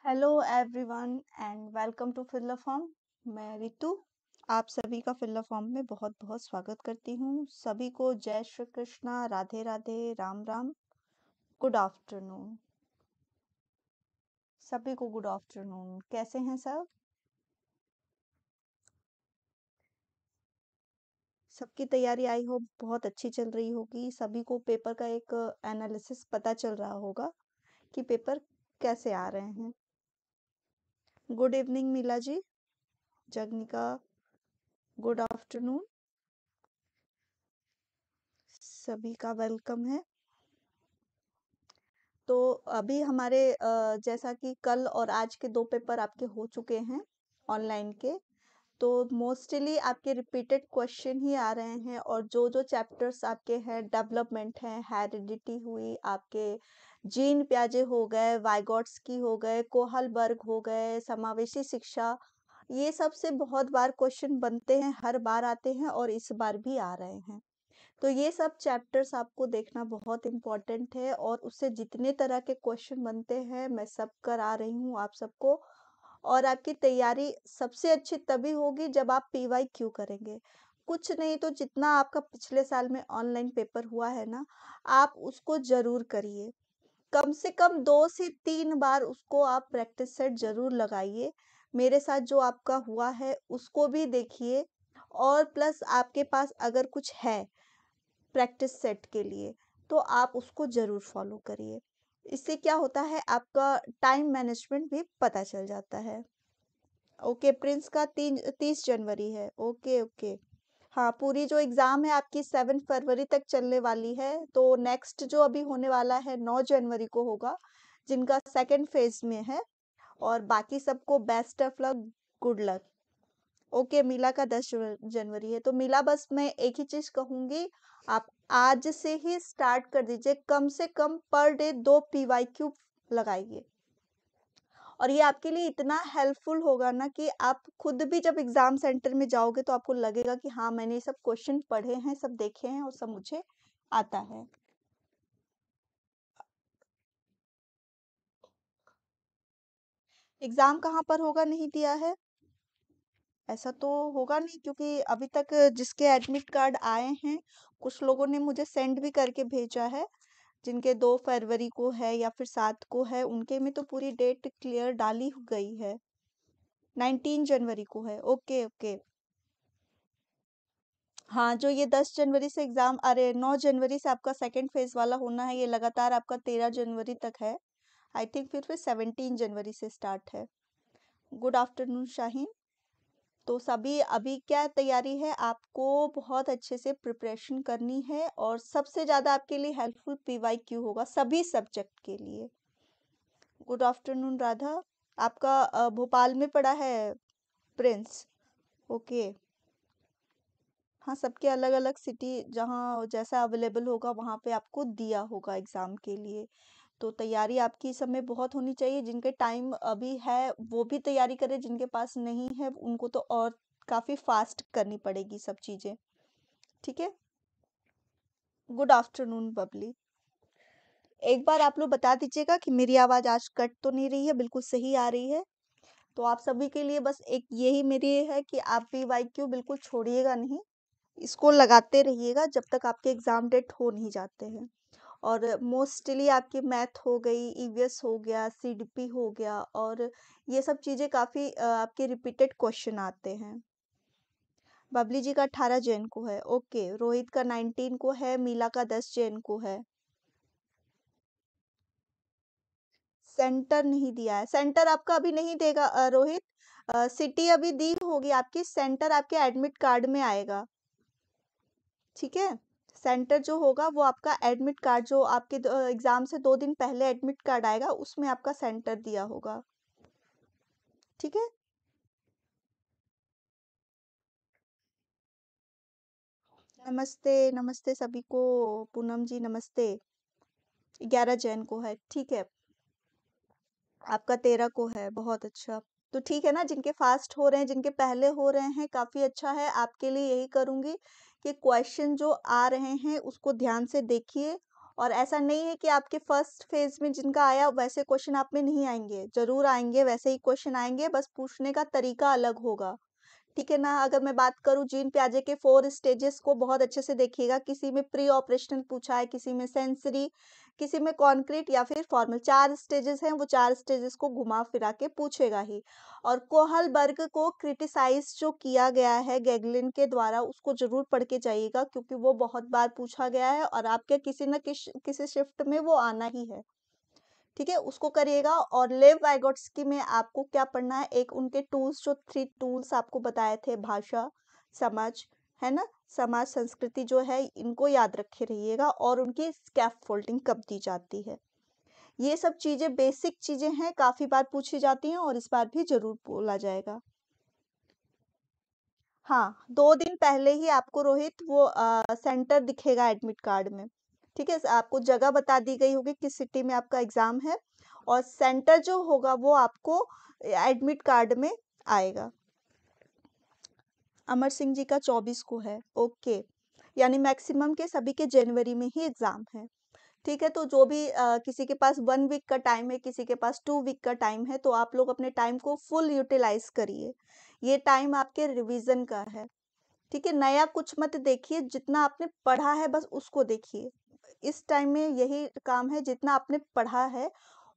Hello everyone and welcome to filla form. मैं रितु आप सभी का फिल्ला फॉर्म में बहुत बहुत स्वागत करती हूँ। सभी को जय श्री कृष्णा, राधे राधे, राम राम, गुड आफ्टरनून। सभी को गुड आफ्टरनून। कैसे हैं सब? सबकी तैयारी आई हो बहुत अच्छी चल रही होगी। सभी को पेपर का एक एनालिसिस पता चल रहा होगा कि पेपर कैसे आ रहे हैं। गुड इवनिंग मीला जी, जगनिका, गुड आफ्टरनून। सभी का वेलकम है। तो अभी हमारे जैसा कि कल और आज के 2 पेपर आपके हो चुके हैं ऑनलाइन के, तो मोस्टली आपके रिपीटेड क्वेश्चन ही आ रहे हैं। और जो जो चैप्टर्स आपके हैं, डेवलपमेंट है, हेरिडिटी हुई, आपके जीन प्याजे हो गए, वाइगॉट्स्की हो गए, कोहलबर्ग हो गए, समावेशी शिक्षा, ये सब से बहुत बार क्वेश्चन बनते हैं, हर बार आते हैं और इस बार भी आ रहे हैं। तो ये सब चैप्टर्स आपको देखना बहुत इम्पोर्टेंट है और उससे जितने तरह के क्वेश्चन बनते हैं मैं सब करा रही हूँ आप सबको। और आपकी तैयारी सबसे अच्छी तभी होगी जब आप पीवाईक्यू करेंगे। कुछ नहीं तो जितना आपका पिछले साल में ऑनलाइन पेपर हुआ है ना, आप उसको जरूर करिए। कम से कम 2 से 3 बार उसको आप प्रैक्टिस सेट जरूर लगाइए। मेरे साथ जो आपका हुआ है उसको भी देखिए। और प्लस आपके पास अगर कुछ है प्रैक्टिस सेट के लिए तो आप उसको ज़रूर फॉलो करिए। इससे क्या होता है, आपका टाइम मैनेजमेंट भी पता चल जाता है। ओके, प्रिंस का 30 जनवरी है। Okay okay. हाँ, पूरी जो एग्जाम है आपकी 7 फरवरी तक चलने वाली है। तो नेक्स्ट जो अभी होने वाला है 9 जनवरी को होगा, जिनका सेकंड फेज में है। और बाकी सबको best of luck, good luck. Okay, मीला का 10 जनवरी है। तो मीला, बस मैं एक ही चीज कहूंगी, आप आज से ही स्टार्ट कर दीजिए। कम से कम पर डे 2 पीवाईक्यू लगाइए। और ये आपके लिए इतना हेल्पफुल होगा ना कि आप खुद भी जब एग्जाम सेंटर में जाओगे तो आपको लगेगा कि हाँ, मैंने ये सब क्वेश्चन पढ़े हैं, सब देखे हैं और सब मुझे आता है। एग्जाम कहाँ पर होगा नहीं दिया है? ऐसा तो होगा नहीं, क्योंकि अभी तक जिसके एडमिट कार्ड आए हैं, कुछ लोगों ने मुझे सेंड भी करके भेजा है। जिनके 2 फरवरी को है या फिर 7 को है, उनके में तो पूरी डेट क्लियर डाली गई है। 19 जनवरी को है। Okay okay. हाँ, जो ये 10 जनवरी से एग्जाम, अरे 9 जनवरी से आपका सेकंड फेज वाला होना है, ये लगातार आपका 13 जनवरी तक है। आई थिंक फिर 17 जनवरी से स्टार्ट है। Good afternoon Shaheen. तो सभी अभी क्या तैयारी है, आपको बहुत अच्छे से प्रिपरेशन करनी है और सबसे ज्यादा आपके लिए हेल्पफुल पीवाईक्यू होगा सभी सब्जेक्ट के लिए। Good afternoon Radha. आपका भोपाल में पड़ा है प्रिंस? ओके। हाँ, सबके अलग अलग सिटी जहाँ जैसा अवेलेबल होगा वहाँ पे आपको दिया होगा एग्जाम के लिए। तो तैयारी आपकी इस समय बहुत होनी चाहिए। जिनके टाइम अभी है वो भी तैयारी करें, जिनके पास नहीं है उनको तो और काफी फास्ट करनी पड़ेगी सब चीजें। ठीक है। Good afternoon Babli. एक बार आप लोग बता दीजिएगा कि मेरी आवाज आज कट तो नहीं रही है, बिल्कुल सही आ रही है। तो आप सभी के लिए बस एक यही मेरी है कि आप पीवाईक्यू बिल्कुल छोड़िएगा नहीं, इसको लगाते रहिएगा जब तक आपके एग्जाम डेट हो नहीं जाते हैं। और मोस्टली आपकी मैथ हो गई, ईवीएस हो गया, सीडीपी हो गया, और ये सब चीजें काफी आपके रिपीटेड क्वेश्चन आते हैं। बबली जी का 18 जैन को है। ओके, रोहित का 19 को है, मीला का 10 जैन को है। सेंटर नहीं दिया है, सेंटर आपका अभी नहीं देगा रोहित। सिटी अभी दी होगी आपकी, सेंटर आपके एडमिट कार्ड में आएगा। ठीक है। सेंटर जो होगा वो आपका एडमिट कार्ड, जो आपके एग्जाम से 2 दिन पहले एडमिट कार्ड आएगा, उसमें आपका सेंटर दिया होगा। ठीक है। नमस्ते नमस्ते सभी को। पूनम जी नमस्ते। 11 जैन को है। ठीक है। आपका 13 को है। बहुत अच्छा। तो ठीक है ना, जिनके फास्ट हो रहे हैं, जिनके पहले हो रहे हैं, काफी अच्छा है। आपके लिए यही करूंगी कि क्वेश्चन जो आ रहे हैं उसको ध्यान से देखिए और ऐसा नहीं है कि आपके फर्स्ट फेज में जिनका आया वैसे क्वेश्चन आप में नहीं आएंगे, जरूर आएंगे, वैसे ही क्वेश्चन आएंगे, बस पूछने का तरीका अलग होगा। ठीक है ना? अगर मैं बात करूँ जीन पियाजे के 4 स्टेजेस को बहुत अच्छे से देखिएगा, किसी में प्री ऑपरेशनल पूछा है, किसी में सेंसरी, किसी में कॉन्क्रीट या फिर फॉर्मल, 4 स्टेजेस हैं, वो 4 स्टेजेस को घुमा फिरा के पूछेगा ही। और कोहलबर्ग को क्रिटिसाइज जो किया गया है गैगलिन के द्वारा, उसको जरूर पढ़ के जाइएगा, क्योंकि वो बहुत बार पूछा गया है और आपके किसी न किसी शिफ्ट में वो आना ही है। ठीक है, उसको करिएगा। और लेव वाइगोट्स्की में आपको क्या पढ़ना है, एक उनके टूल्स, जो 3 टूल्स आपको बताए थे, भाषा, समाज, है ना, समाज संस्कृति जो है, इनको याद रखे रहिएगा। और उनकी स्कैफोल्डिंग कब दी जाती है, ये सब चीजें बेसिक चीजें हैं, काफी बार पूछी जाती हैं और इस बार भी जरूर बोला जाएगा। हाँ, 2 दिन पहले ही आपको रोहित वो सेंटर दिखेगा एडमिट कार्ड में। ठीक है, आपको जगह बता दी गई होगी किस सिटी में आपका एग्जाम है, और सेंटर जो होगा वो आपको एडमिट कार्ड में आएगा। अमर सिंह जी का 24 को है, ओके। यानी मैक्सिमम के सभी के जनवरी में ही एग्जाम है। ठीक है, तो जो भी किसी के पास 1 वीक का टाइम है, किसी के पास 2 वीक का टाइम है, तो आप लोग अपने टाइम को फुल यूटिलाइज करिए। ये टाइम आपके रिवीजन का है। ठीक है, नया कुछ मत देखिए, जितना आपने पढ़ा है बस उसको देखिए। इस टाइम में यही काम है, जितना आपने पढ़ा है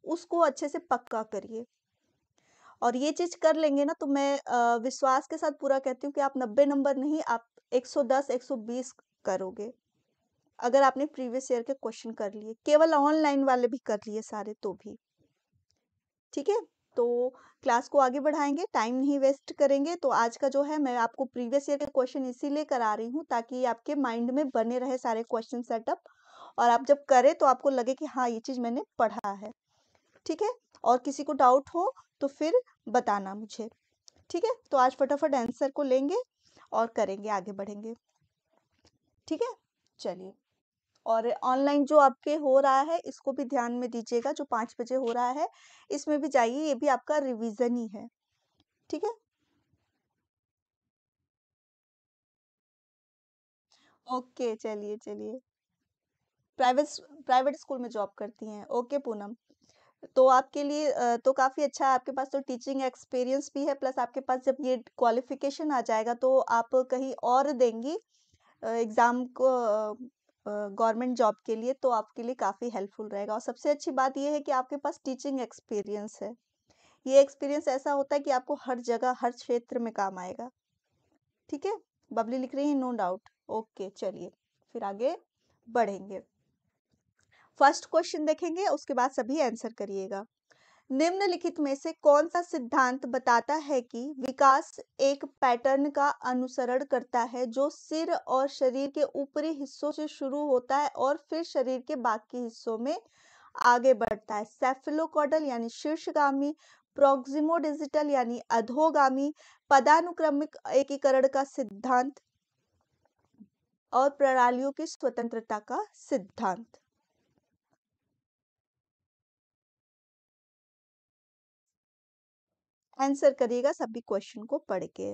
उसको अच्छे से पक्का करिए। और ये चीज कर लेंगे ना, तो मैं विश्वास के साथ पूरा कहती हूँ कि आप 90 नंबर नहीं, आप 110 120 करोगे, अगर आपने प्रीवियस ईयर के क्वेश्चन कर लिए, केवल ऑनलाइन वाले भी कर लिए सारे तो भी। ठीक है, तो क्लास को आगे बढ़ाएंगे, टाइम नहीं वेस्ट करेंगे। तो आज का जो है, मैं आपको प्रीवियस ईयर के क्वेश्चन इसीलिए करा रही हूँ ताकि आपके माइंड में बने रहे सारे क्वेश्चन सेटअप, और आप जब करें तो आपको लगे कि हाँ, ये चीज मैंने पढ़ा है। ठीक है, और किसी को डाउट हो तो फिर बताना मुझे। ठीक है, तो आज फटाफट आंसर को लेंगे और करेंगे, आगे बढ़ेंगे। ठीक है, चलिए। और ऑनलाइन जो आपके हो रहा है, इसको भी ध्यान में दीजिएगा, जो 5 बजे हो रहा है, इसमें भी जाइए, ये भी आपका रिवीजन ही है। ठीक है, ओके, चलिए चलिए। प्राइवेट प्राइवेट स्कूल में जॉब करती हैं, ओके पूनम। तो आपके लिए तो काफी अच्छा है, आपके पास तो टीचिंग एक्सपीरियंस भी है, प्लस आपके पास जब ये क्वालिफिकेशन आ जाएगा तो आप कहीं और देंगी एग्जाम को, गवर्नमेंट जॉब के लिए, तो आपके लिए काफी हेल्पफुल रहेगा। और सबसे अच्छी बात ये है कि आपके पास टीचिंग एक्सपीरियंस है। ये एक्सपीरियंस ऐसा होता है कि आपको हर जगह हर क्षेत्र में काम आएगा। ठीक है, बबली लिख रही है नो डाउट, ओके, चलिए फिर आगे बढ़ेंगे। फर्स्ट क्वेश्चन देखेंगे, उसके बाद सभी आंसर करिएगा। निम्नलिखित में से कौन सा सिद्धांत बताता है कि विकास एक पैटर्न का अनुसरण करता है जो सिर और शरीर के ऊपरी हिस्सों से शुरू होता है और फिर शरीर के बाकी हिस्सों में आगे बढ़ता है? सेफलोकॉडल यानी शीर्षगामी, प्रोक्सिमो डिजिटल यानी अधोगामी, पदानुक्रमिक एकीकरण का सिद्धांत, और प्रणालियों की स्वतंत्रता का सिद्धांत। आंसर करिएगा सभी क्वेश्चन को पढ़ के।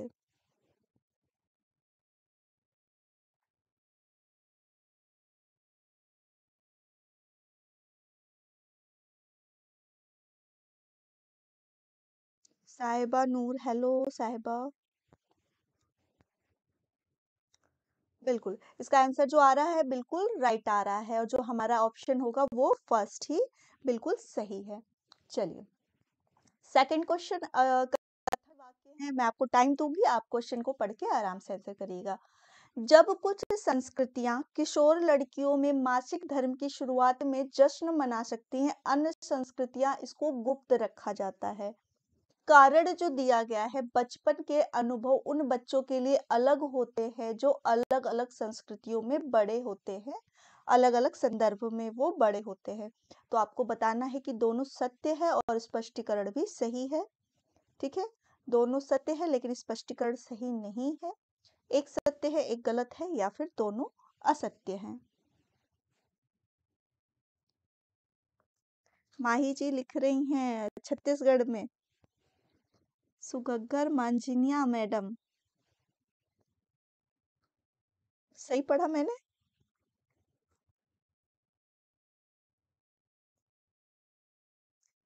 साहिबा नूर, हेलो साहिबा। बिल्कुल, इसका आंसर जो आ रहा है बिल्कुल राइट आ रहा है, और जो हमारा ऑप्शन होगा वो फर्स्ट ही बिल्कुल सही है। चलिए, सेकंड क्वेश्चन कथन वाक्य है, मैं आपको टाइम दूंगी, आप क्वेश्चन को पढ़ के आराम से आंसर करिएगा। जब कुछ संस्कृतियां किशोर लड़कियों में मासिक धर्म की शुरुआत में जश्न मना सकती हैं, अन्य संस्कृतियां इसको गुप्त रखा जाता है। कारण जो दिया गया है, बचपन के अनुभव उन बच्चों के लिए अलग होते हैं जो अलग अलग संस्कृतियों में बड़े होते हैं, अलग अलग संदर्भ में वो बड़े होते हैं। तो आपको बताना है कि दोनों सत्य है और स्पष्टीकरण भी सही है। ठीक है, दोनों सत्य है लेकिन स्पष्टीकरण सही नहीं है, एक सत्य है एक गलत है, या फिर दोनों असत्य हैं। माही जी लिख रही हैं छत्तीसगढ़ में। सुगग्गर मांझिनिया मैडम, सही पढ़ा मैंने?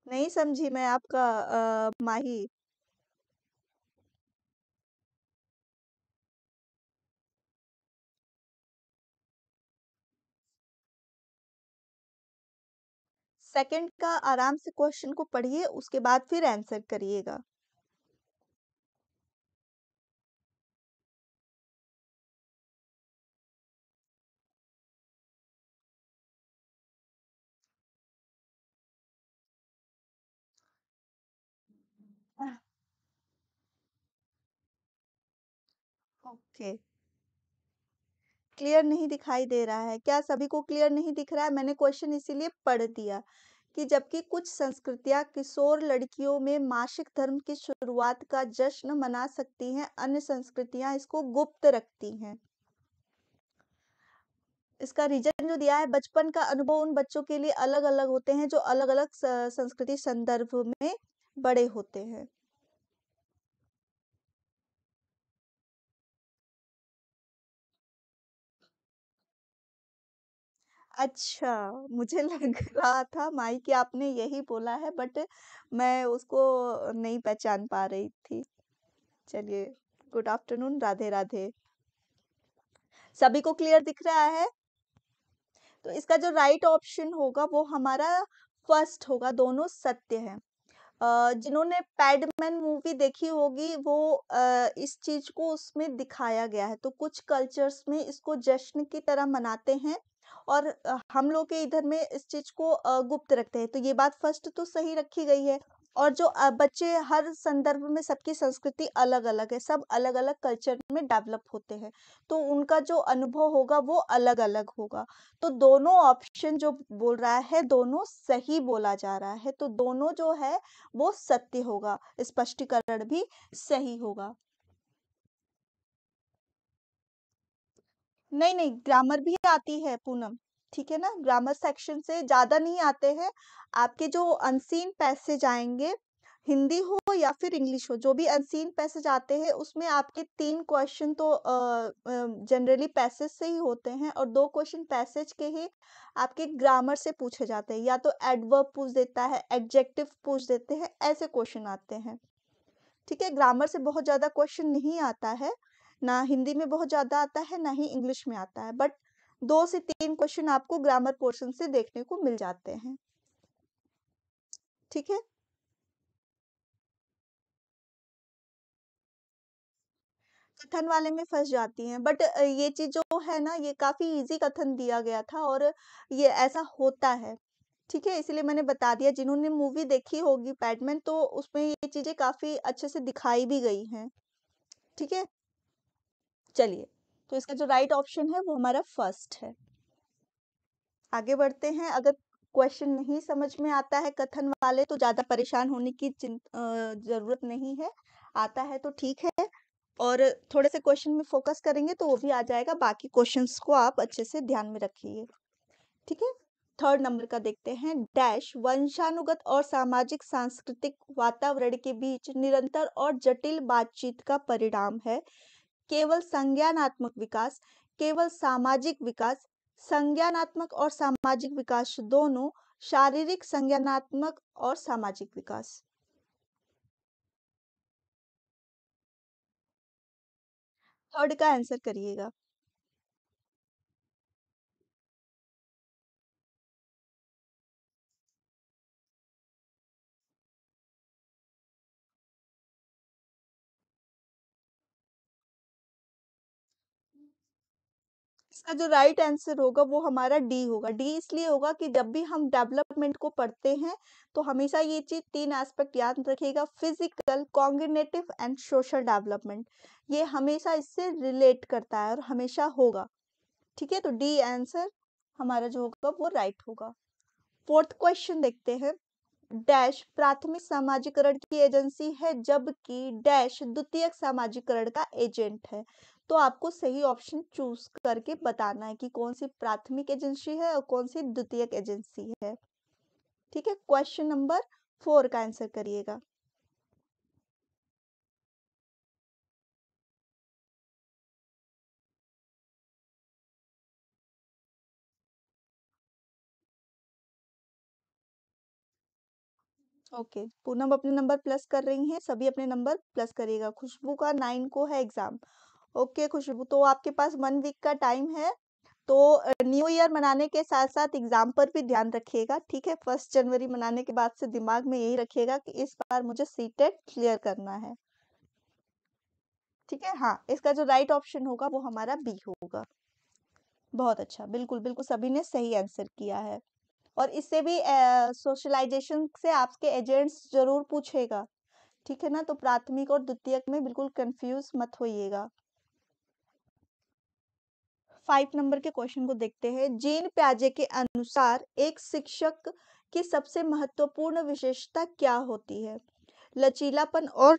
नहीं समझी मैं आपका माही। सेकंड का आराम से क्वेश्चन को पढ़िए, उसके बाद फिर आंसर करिएगा। ओके। क्लियर नहीं दिखाई दे रहा है क्या? सभी को क्लियर नहीं दिख रहा है? मैंने क्वेश्चन इसीलिए पढ़ दिया कि जबकि कुछ संस्कृतियां किशोर लड़कियों में मासिक धर्म की शुरुआत का जश्न मना सकती हैं, अन्य संस्कृतियां इसको गुप्त रखती हैं। इसका रीजन जो दिया है, बचपन का अनुभव उन बच्चों के लिए अलग अलग होते हैं जो अलग अलग संस्कृति संदर्भ में बड़े होते हैं। अच्छा, मुझे लग रहा था माई कि आपने यही बोला है, बट मैं उसको नहीं पहचान पा रही थी। चलिए, गुड आफ्टरनून, राधे राधे। सभी को क्लियर दिख रहा है? तो इसका जो राइट ऑप्शन होगा वो हमारा फर्स्ट होगा, दोनों सत्य है। जिन्होंने पैडमैन मूवी देखी होगी वो इस चीज को उसमें दिखाया गया है। तो कुछ कल्चर्स में इसको जश्न की तरह मनाते हैं और हम लोग के इधर में इस चीज को गुप्त रखते हैं। तो ये बात फर्स्ट तो सही रखी गई है। और जो बच्चे हर संदर्भ में सबकी संस्कृति अलग अलग है, सब अलग अलग कल्चर में डेवलप होते हैं, तो उनका जो अनुभव होगा वो अलग अलग होगा। तो दोनों ऑप्शन जो बोल रहा है दोनों सही बोला जा रहा है, तो दोनों जो है वो सत्य होगा, स्पष्टीकरण भी सही होगा। नहीं नहीं, ग्रामर भी आती है पूनम, ठीक है ना? ग्रामर सेक्शन से ज्यादा नहीं आते हैं। आपके जो अनसीन पैसेज आएंगे, हिंदी हो या फिर इंग्लिश हो, जो भी अनसीन पैसेज आते हैं उसमें आपके 3 क्वेश्चन तो जनरली पैसेज से ही होते हैं और 2 क्वेश्चन पैसेज के ही आपके ग्रामर से पूछे जाते हैं। या तो एडवर्ब पूछ देता है, एडजेक्टिव पूछ देते हैं, ऐसे क्वेश्चन आते हैं। ठीक है, ग्रामर से बहुत ज़्यादा क्वेश्चन नहीं आता है, ना हिंदी में बहुत ज़्यादा आता है, ना ही इंग्लिश में आता है, बट 2 से 3 क्वेश्चन आपको ग्रामर पोर्शन से देखने को मिल जाते हैं। ठीक है, कथन वाले में फंस जाती हैं, बट ये चीज जो है ना, ये काफी इजी कथन दिया गया था और ये ऐसा होता है। ठीक है, इसलिए मैंने बता दिया। जिन्होंने मूवी देखी होगी पैडमैन, तो उसमें ये चीजें काफी अच्छे से दिखाई भी गई हैं। ठीक है, चलिए, तो इसका जो राइट ऑप्शन है वो हमारा फर्स्ट है। आगे बढ़ते हैं। अगर क्वेश्चन नहीं समझ में आता है कथन वाले, तो ज़्यादा परेशान होने की ज़रूरत नहीं है। आता है तो ठीक है, और थोड़े से क्वेश्चन में फोकस करेंगे तो वो भी आ जाएगा। बाकी क्वेश्चंस को आप अच्छे से ध्यान में रखिए। ठीक है, थर्ड नंबर का देखते हैं। डैश वंशानुगत और सामाजिक सांस्कृतिक वातावरण के बीच निरंतर और जटिल बातचीत का परिणाम है। केवल संज्ञानात्मक विकास, केवल सामाजिक विकास, संज्ञानात्मक और सामाजिक विकास दोनों, शारीरिक संज्ञानात्मक और सामाजिक विकास। थर्ड का आंसर करिएगा। इसका जो राइट आंसर होगा वो हमारा डी होगा। डी इसलिए होगा कि जब भी हम डेवलपमेंट को पढ़ते हैं तो हमेशा ये चीज 3 एस्पेक्ट याद रखिएगा, physical, cognitive and social development. ये हमेशा इससे रिलेट करता है और हमेशा होगा। ठीक है, तो डी आंसर हमारा जो होगा वो राइट होगा। फोर्थ क्वेश्चन देखते हैं। डैश प्राथमिक सामाजिकरण की एजेंसी है जबकि डैश द्वितीयक सामाजिकरण का एजेंट है। तो आपको सही ऑप्शन चूज करके बताना है कि कौन सी प्राथमिक एजेंसी है और कौन सी द्वितीयक एजेंसी है। ठीक है, क्वेश्चन नंबर 4 का आंसर करिएगा। ओके, पूनम अपने नंबर प्लस कर रही हैं, सभी अपने नंबर प्लस करिएगा। खुशबू का 9 को है एग्जाम। ओके खुशबू, तो आपके पास 1 वीक का टाइम है। तो न्यू ईयर मनाने के साथ साथ एग्जाम पर भी ध्यान रखिएगा, ठीक है। 1 जनवरी मनाने के बाद से दिमाग में यही रखिएगा कि इस बार मुझे सीटेट क्लियर करना है, ठीक है। हाँ, इसका जो राइट ऑप्शन होगा वो हमारा बी होगा। बहुत अच्छा, बिल्कुल बिल्कुल सभी ने सही आंसर किया है। और इससे भी सोशलाइजेशन से आपके एजेंट्स जरूर पूछेगा, ठीक है ना। तो प्राथमिक और द्वितीयक में बिल्कुल कंफ्यूज मत होइएगा। 5 नंबर के क्वेश्चन को देखते हैं। जीन प्याजे के अनुसार एक शिक्षक की सबसे महत्वपूर्ण विशेषता क्या होती है? लचीलापन और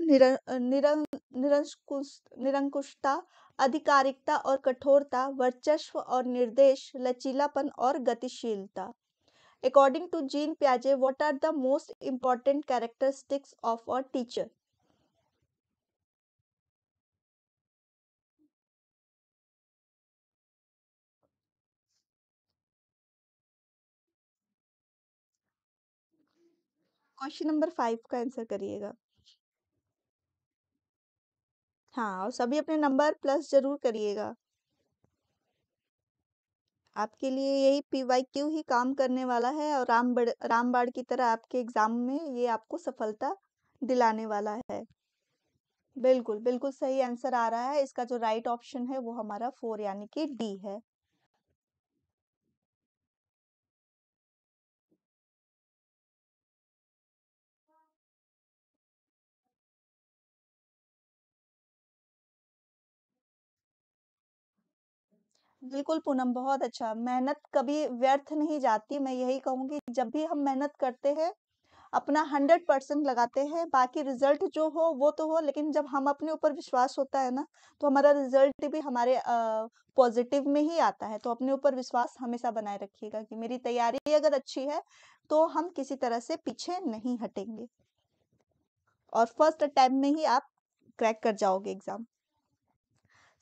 निरंकुशता, आधिकारिकता और कठोरता, वर्चस्व और निर्देश, लचीलापन और गतिशीलता। According to Jean Piaget, what are the most important characteristics of a teacher? Question number 5 का आंसर करिएगा। हाँ, और सभी अपने नंबर प्लस जरूर करिएगा। आपके लिए यही PYQ ही काम करने वाला है और रामबाण की तरह आपके एग्जाम में ये आपको सफलता दिलाने वाला है। बिल्कुल बिल्कुल सही आंसर आ रहा है। इसका जो राइट ऑप्शन है वो हमारा 4 यानी कि डी है। बिल्कुल पूनम, बहुत अच्छा। मेहनत कभी व्यर्थ नहीं जाती। मैं यही कहूंगी, जब भी हम मेहनत करते हैं अपना 100% लगाते हैं, बाकी रिजल्ट जो हो वो तो हो, लेकिन जब हम अपने ऊपर विश्वास होता है ना, तो हमारा रिजल्ट भी हमारे पॉजिटिव में ही आता है। तो अपने ऊपर विश्वास हमेशा बनाए रखिएगा कि मेरी तैयारी अगर अच्छी है तो हम किसी तरह से पीछे नहीं हटेंगे और फर्स्ट अटेम्प्ट में ही आप क्रैक कर जाओगे एग्जाम।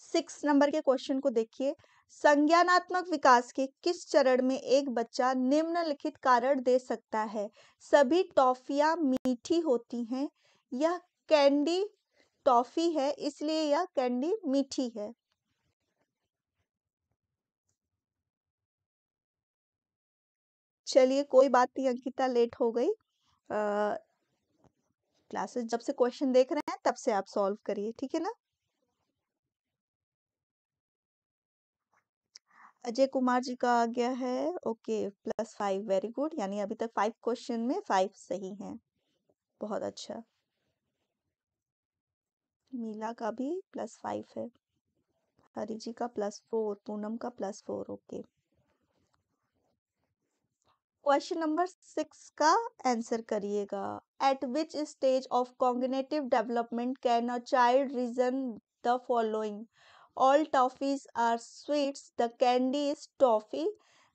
6 नंबर के क्वेश्चन को देखिए। संज्ञानात्मक विकास के किस चरण में एक बच्चा निम्नलिखित कारण दे सकता है? सभी टॉफियां मीठी होती हैं, यह कैंडी टॉफी है इसलिए यह कैंडी मीठी है। चलिए कोई बात नहीं अंकिता, लेट हो गई। क्लासेस जब से क्वेश्चन देख रहे हैं तब से आप सॉल्व करिए, ठीक है ना। अजय कुमार जी का आ गया है। Okay, +5, very good. यानी अभी तक 5 क्वेश्चन में 5 सही हैं। बहुत अच्छा। मीला का भी +5 है। हरि जी का +4, पूनम का +4। ओके, क्वेश्चन नंबर 6 का आंसर करिएगा। At which stage of cognitive development can a child reason the following? All toffees are sweets, the candy is toffee,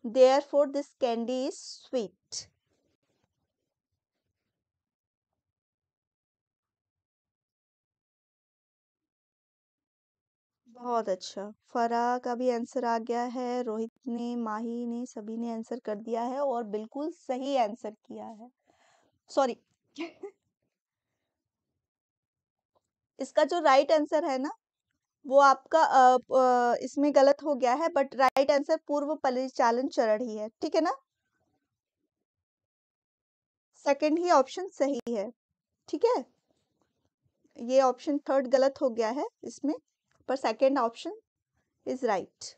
therefore this candy is sweet। बहुत अच्छा। फराह का भी आंसर आ गया है, रोहित ने, माही ने, सभी ने आंसर कर दिया है और बिल्कुल सही आंसर किया है। सॉरी इसका जो राइट आंसर है ना वो आपका इसमें गलत हो गया है, बट राइट आंसर पूर्व परिचालन चरण ही है, ठीक है ना। सेकंड ही ऑप्शन सही है, ठीक है। ये ऑप्शन थर्ड गलत हो गया है इसमें, पर सेकंड ऑप्शन इज राइट।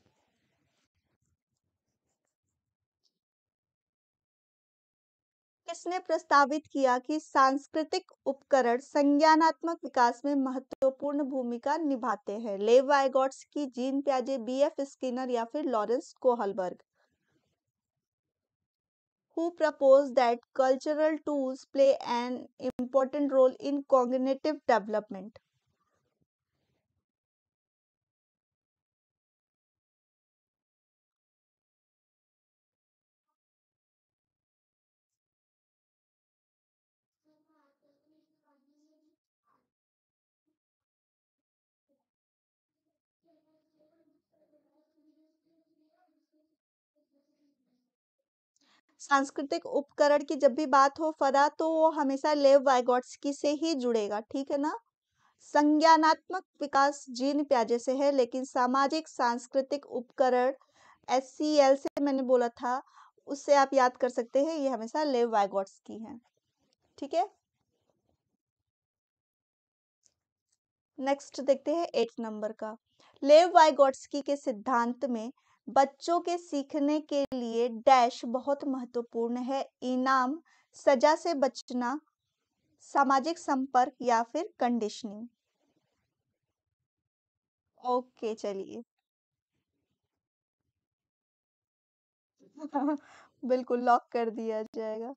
किसने प्रस्तावित किया कि सांस्कृतिक उपकरण संज्ञानात्मक विकास में महत्वपूर्ण भूमिका निभाते हैं? लेव वाइगॉट्स्की, जीन प्याजे, BF स्किनर या फिर Lawrence Kohlberg? Who proposed that cultural tools play an important role in cognitive development? सांस्कृतिक उपकरण की जब भी बात हो फरा, तो वो हमेशा लेव वाइगॉट्स्की से ही जुड़ेगा, ठीक है ना। संज्ञानात्मक विकास जीन प्याजे से है, लेकिन सामाजिक सांस्कृतिक उपकरण SCL से मैंने बोला था, उससे आप याद कर सकते हैं, ये हमेशा लेव वाइगॉट्स्की है, ठीक है। नेक्स्ट देखते हैं 8 नंबर का। लेव वाइगॉट्स्की के सिद्धांत में बच्चों के सीखने के लिए डैश बहुत महत्वपूर्ण है। इनाम, सजा से बचना, सामाजिक संपर्क या फिर कंडीशनिंग। ओके चलिए। बिल्कुल लॉक कर दिया जाएगा।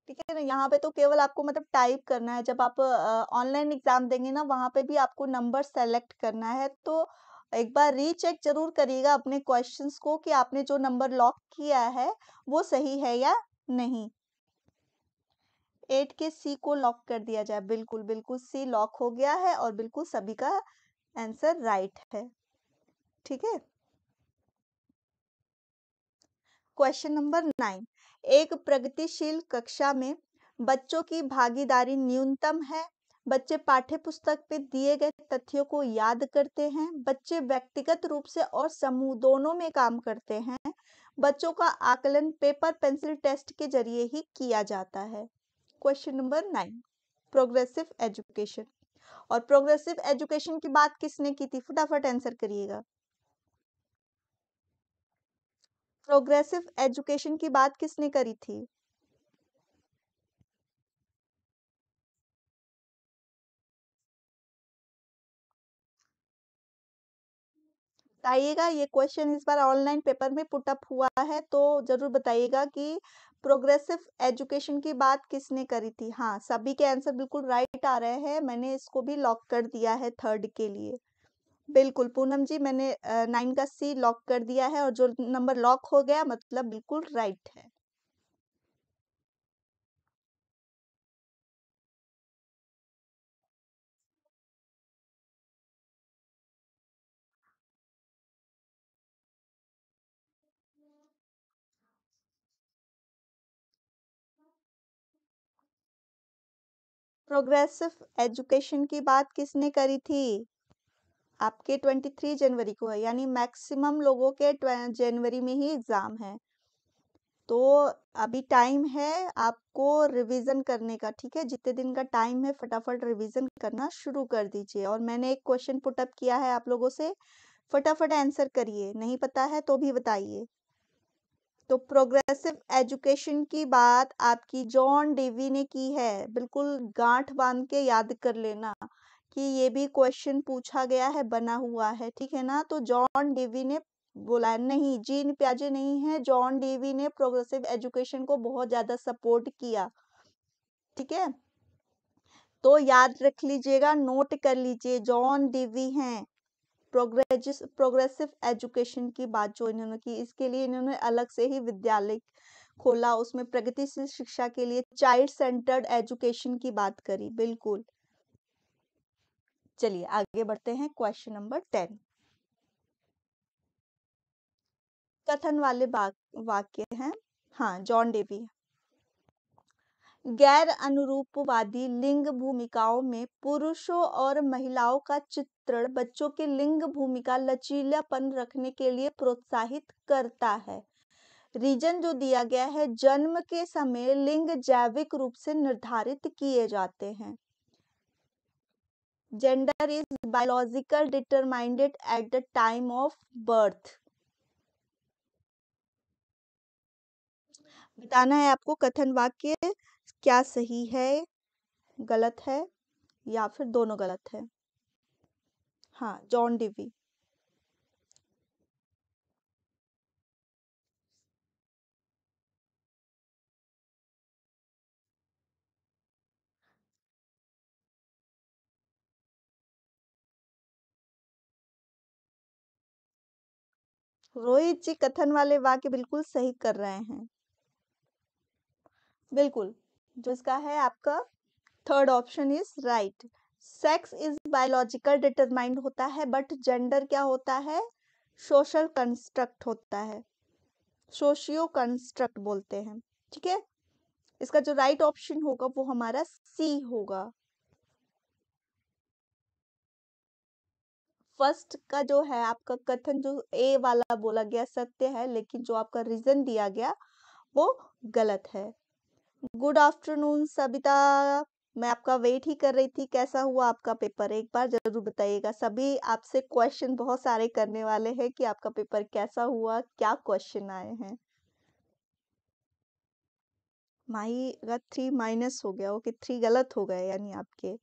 ठीक है ना, यहाँ पे तो केवल आपको मतलब टाइप करना है। जब आप ऑनलाइन एग्जाम देंगे ना, वहां पे भी आपको नंबर सेलेक्ट करना है। तो एक बार रीचेक जरूर करिएगा अपने क्वेश्चंस को कि आपने जो नंबर लॉक किया है वो सही है या नहीं। 8 के सी को लॉक कर दिया जाए। बिल्कुल बिल्कुल सी लॉक हो गया है और बिल्कुल सभी का आंसर राइट है, ठीक है। Question number 9। एक प्रगतिशील कक्षा में बच्चों की भागीदारी न्यूनतम है। बच्चे पाठ्य पुस्तक में दिए गए तथ्यों को याद करते हैं। बच्चे व्यक्तिगत रूप से और समूह दोनों में काम करते हैं। बच्चों का आकलन पेपर पेंसिल टेस्ट के जरिए ही किया जाता है। Question number 9, progressive education. और प्रोग्रेसिव एजुकेशन की बात किसने की थी, फटाफट आंसर करिएगा। प्रोग्रेसिव एजुकेशन की बात किसने करी थी? बताइएगा, ये क्वेश्चन इस बार ऑनलाइन पेपर में पुट अप हुआ है, तो जरूर बताइएगा कि प्रोग्रेसिव एजुकेशन की बात किसने करी थी। हाँ, सभी के आंसर बिल्कुल राइट आ रहे हैं। मैंने इसको भी लॉक कर दिया है थर्ड के लिए। बिल्कुल पूनम जी, मैंने 9 का सी लॉक कर दिया है और जो नंबर लॉक हो गया मतलब बिल्कुल राइट है। प्रोग्रेसिव एजुकेशन की बात किसने करी थी? आपके 23 जनवरी को है, यानी मैक्सिमम लोगों के जनवरी में ही एग्जाम है। तो अभी टाइम है आपको रिवीजन करने का, ठीक है। जितने दिन का टाइम है फटाफट रिवीजन करना शुरू कर दीजिए। और मैंने एक क्वेश्चन पुट अप किया है आप लोगों से, फटाफट आंसर करिए। नहीं पता है तो भी बताइए। तो प्रोग्रेसिव एजुकेशन की बात आपकी जॉन डेवी ने की है। बिल्कुल गांठ बांध के याद कर लेना कि ये भी क्वेश्चन पूछा गया है, बना हुआ है, ठीक है ना। तो जॉन डेवी ने बोला है, नहीं जीन प्याजे नहीं है, जॉन डेवी ने प्रोग्रेसिव एजुकेशन को बहुत ज्यादा सपोर्ट किया, ठीक है। तो याद रख लीजिएगा, नोट कर लीजिए, जॉन डेवी हैं प्रोग्रेसिव एजुकेशन की बात जो इन्होंने की। इसके लिए इन्होंने अलग से ही विद्यालय खोला, उसमें प्रगतिशील शिक्षा के लिए चाइल्ड सेंटर्ड एजुकेशन की बात करी। बिल्कुल। चलिए आगे बढ़ते हैं, क्वेश्चन नंबर 10। कथन वाले वाक्य हैं। हाँ, जॉन डेवी। गैर अनुरूपवादी लिंग भूमिकाओं में पुरुषों और महिलाओं का चित्रण बच्चों के लिंग भूमिका लचीलापन रखने के लिए प्रोत्साहित करता है। रीजन जो दिया गया है, जन्म के समय लिंग जैविक रूप से निर्धारित किए जाते हैं। Gender is biological determined at the time of birth. बताना है आपको कथन वाक्य क्या सही है, गलत है या फिर दोनों गलत है। हाँ, जॉन डिवी। रोहित जी कथन वाले वाक्य बिल्कुल सही कर रहे हैं। बिल्कुल, जो इसका है आपका third option is right. Sex is biological determined होता है, बट जेंडर क्या होता है? सोशल कंस्ट्रक्ट होता है, सोशियो कंस्ट्रक्ट बोलते हैं। ठीक है, इसका जो राइट ऑप्शन होगा वो हमारा सी होगा। फर्स्ट का जो है आपका कथन, जो ए वाला बोला गया सत्य है, लेकिन जो आपका रीजन दिया गया वो गलत है। गुड आफ्टरनून सबिता, मैं आपका वेट ही कर रही थी। कैसा हुआ आपका पेपर, एक बार जरूर बताइएगा। सभी आपसे क्वेश्चन बहुत सारे करने वाले हैं कि आपका पेपर कैसा हुआ, क्या क्वेश्चन आए हैं। माही का 3 माइनस हो गया, ओके 3 गलत हो गए यानी आपके।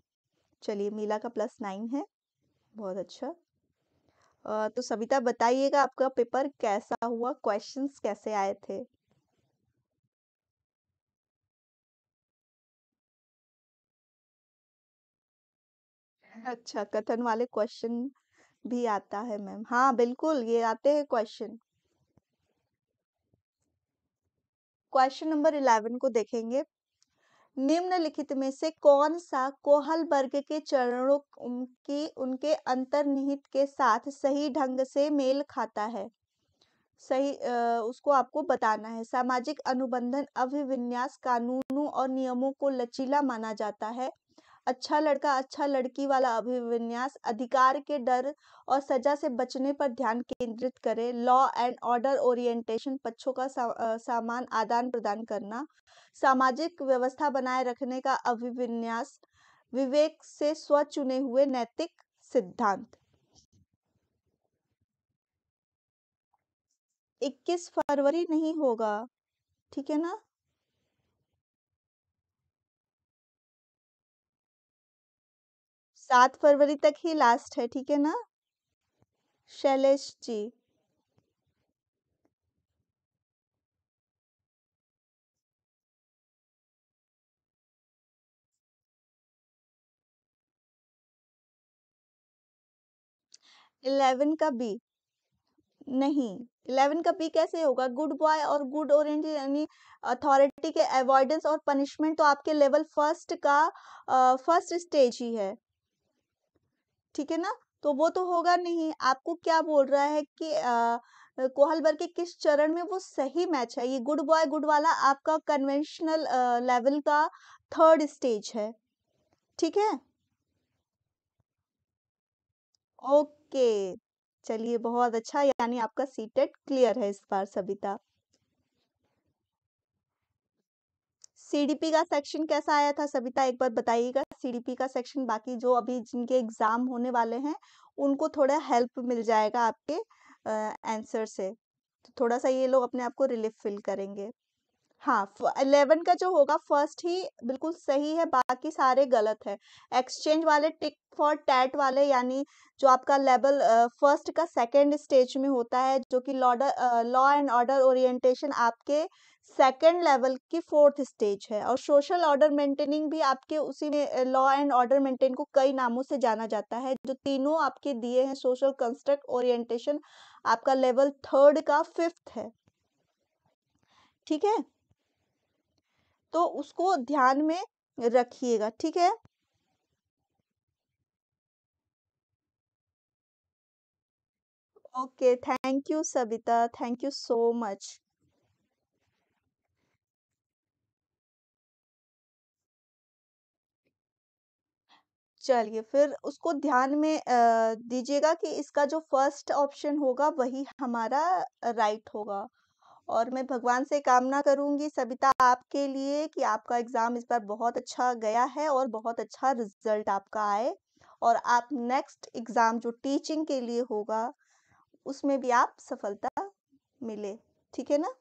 चलिए, मीला का +9 है, बहुत अच्छा। तो सविता बताइएगा आपका पेपर कैसा हुआ, क्वेश्चंस कैसे आए थे? अच्छा, कथन वाले क्वेश्चन भी आता है मैम? हाँ बिल्कुल, ये आते हैं क्वेश्चन। क्वेश्चन नंबर 11 को देखेंगे। निम्नलिखित में से कौन सा कोहल वर्ग के चरणों की उनके अंतर्निहित के साथ सही ढंग से मेल खाता है? सही उसको आपको बताना है। सामाजिक अनुबंधन अभिविन्यास कानूनों और नियमों को लचीला माना जाता है। अच्छा लड़का अच्छा लड़की वाला अभिविन्यास अधिकार के डर और सजा से बचने पर ध्यान केंद्रित करे। लॉ एंड ऑर्डर ओरिएंटेशन पक्षों का सामान आदान प्रदान करना। सामाजिक व्यवस्था बनाए रखने का अभिविन्यास विवेक से स्व चुने हुए नैतिक सिद्धांत। 21 फरवरी नहीं होगा, ठीक है ना? 7 फरवरी तक ही लास्ट है, ठीक है ना शैलेश जी? 11 का बी नहीं, 11 का बी कैसे होगा? गुड बॉय और गुड ओरिएंटेड यानी अथॉरिटी के अवॉइडेंस और पनिशमेंट तो आपके लेवल फर्स्ट का फर्स्ट स्टेज ही है, ठीक है ना? तो वो तो होगा नहीं। आपको क्या बोल रहा है कि कोहलबर्ग के किस चरण में वो सही मैच है? ये गुड बॉय गुड वाला आपका कन्वेंशनल लेवल का थर्ड स्टेज है, ठीक है? ओके, चलिए बहुत अच्छा, यानी आपका सीटेट क्लियर है इस बार सबिता। सीडीपी का सेक्शन कैसा आया था सबिता, एक बार बताइएगा। सीडीपी का सेक्शन, बाकी जो अभी जिनके एग्जाम होने वाले हैं उनको थोड़ा हेल्प मिल जाएगा आपके आंसर से, तो थोड़ा सा ये लोग अपने आप को रिलीफ फील करेंगे। हाँ, 11 का जो होगा फर्स्ट ही बिल्कुल सही है, बाकी सारे गलत है। एक्सचेंज वाले, टिक फॉर टैट वाले, यानी जो आपका लेवल फर्स्ट का सेकंड स्टेज में होता है, जो कि लॉ एंड ऑर्डर ओरिएंटेशन आपके सेकंड लेवल की फोर्थ स्टेज है। और सोशल ऑर्डर मेंटेनिंग भी आपके उसी में, लॉ एंड ऑर्डर मेंटेन को कई नामों से जाना जाता है। जो तीनों आपके दिए हैं, सोशल कंस्ट्रक्ट ओरिएंटेशन आपका लेवल थर्ड का फिफ्थ है, ठीक है? तो उसको ध्यान में रखिएगा, ठीक है? Okay, thank you Sabita, thank you so much. चलिए, फिर उसको ध्यान में दीजिएगा कि इसका जो फर्स्ट ऑप्शन होगा वही हमारा राइट होगा। और मैं भगवान से कामना करूंगी सबिता आपके लिए कि आपका एग्जाम इस बार बहुत अच्छा गया है और बहुत अच्छा रिजल्ट आपका आए, और आप नेक्स्ट एग्जाम जो टीचिंग के लिए होगा उसमें भी आप सफलता मिले, ठीक है ना?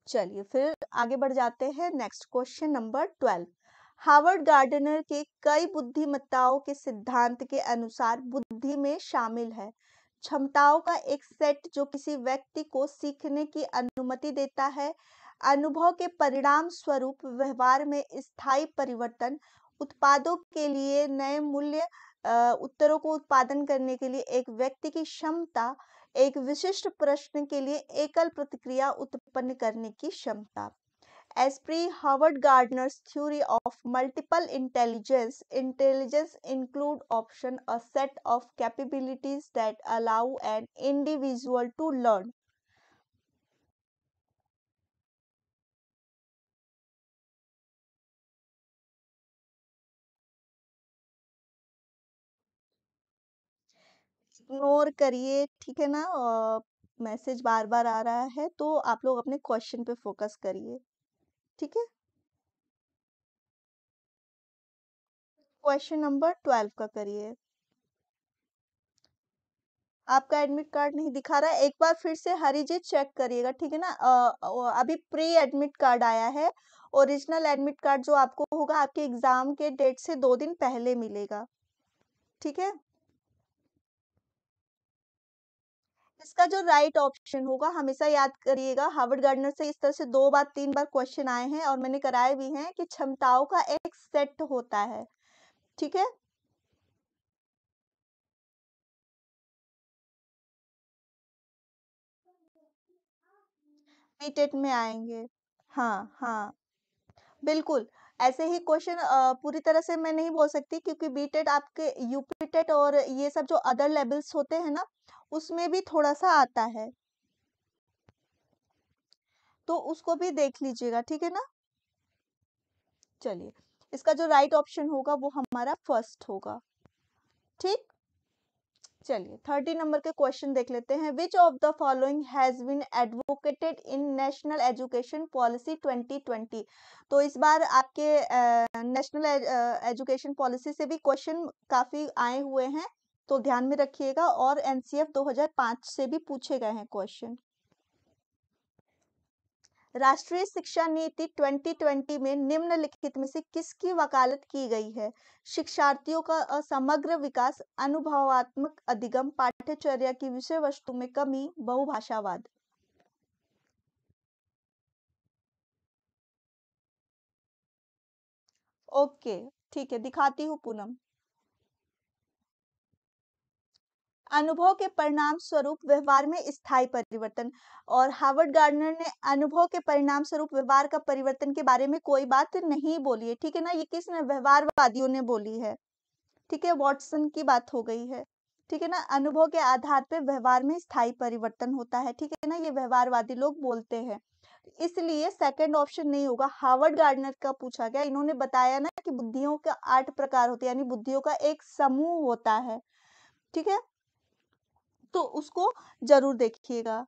चलिए, फिर आगे बढ़ जाते हैं। Next question number 12। Harvard gardener के कई बुद्धिमत्ताओं के सिद्धांत के अनुसार बुद्धि में शामिल है क्षमताओं का एक सेट जो किसी व्यक्ति को सीखने की अनुमति देता है, अनुभव के परिणाम स्वरूप व्यवहार में स्थायी परिवर्तन, उत्पादों के लिए नए मूल्य, उत्तरों को उत्पादन करने के लिए एक व्यक्ति की क्षमता, एक विशिष्ट प्रश्न के लिए एकल प्रतिक्रिया उत्पन्न करने की क्षमता। As per Howard Gardner's theory of multiple intelligence, intelligence include option a set of capabilities that allow an individual to learn. Ignore करिए, ठीक है ना? मैसेज बार बार आ रहा है, तो आप लोग अपने क्वेश्चन पे फोकस करिए, ठीक है? क्वेश्चन नंबर 12 का करिए। आपका एडमिट कार्ड नहीं दिखा रहा है, एक बार फिर से हरी जी चेक करिएगा, ठीक है ना? अभी प्री एडमिट कार्ड आया है। ओरिजिनल एडमिट कार्ड जो आपको होगा आपके एग्जाम के डेट से 2 दिन पहले मिलेगा, ठीक है? इसका जो राइट ऑप्शन होगा हमेशा याद करिएगा, हार्वर्ड गार्डनर से इस तरह से 2 बार 3 बार क्वेश्चन आए हैं और मैंने कराए भी हैं कि क्षमताओं का एक सेट होता है, ठीक है? बीटेट में आएंगे। हाँ हाँ, बिल्कुल। ऐसे ही क्वेश्चन पूरी तरह से मैं नहीं बोल सकती, क्योंकि बीटेट आपके यूपी टेट और ये सब जो अदर लेवल्स होते हैं ना, उसमें भी थोड़ा सा आता है, तो उसको भी देख लीजिएगा, ठीक है ना? चलिए, इसका जो राइट ऑप्शन होगा वो हमारा फर्स्ट होगा, ठीक। चलिए 30 नंबर के क्वेश्चन देख लेते हैं। Which of the following has been advocated in national education policy 2020? तो इस बार आपके नेशनल एजुकेशन पॉलिसी से भी क्वेश्चन काफी आए हुए हैं, तो ध्यान में रखिएगा, और एनसीएफ 2005 से भी पूछे गए हैं क्वेश्चन। राष्ट्रीय शिक्षा नीति 2020 में निम्नलिखित में से किसकी वकालत की गई है? शिक्षार्थियों का समग्र विकास, अनुभवात्मक अधिगम, पाठ्यचर्या की विषय वस्तु में कमी, बहुभाषावाद। ओके, ठीक है, दिखाती हूँ पूनम। अनुभव के परिणाम स्वरूप व्यवहार में स्थायी परिवर्तन। और हार्वर्ड गार्डनर ने अनुभव के परिणाम स्वरूप व्यवहार का परिवर्तन के बारे में कोई बात नहीं बोली है, ठीक है ना? ये किसने? व्यवहारवादियों ने बोली है, ठीक है? वॉटसन की बात हो गई है, ठीक है ना? अनुभव के आधार पे व्यवहार में स्थायी परिवर्तन होता है, ठीक है ना? ये व्यवहारवादी लोग बोलते हैं, इसलिए सेकंड ऑप्शन नहीं होगा। हार्वर्ड गार्डनर का पूछा गया, इन्होंने बताया ना कि बुद्धियों का 8 प्रकार होते हैं, यानी बुद्धियों का एक समूह होता है, ठीक है? तो उसको जरूर देखिएगा।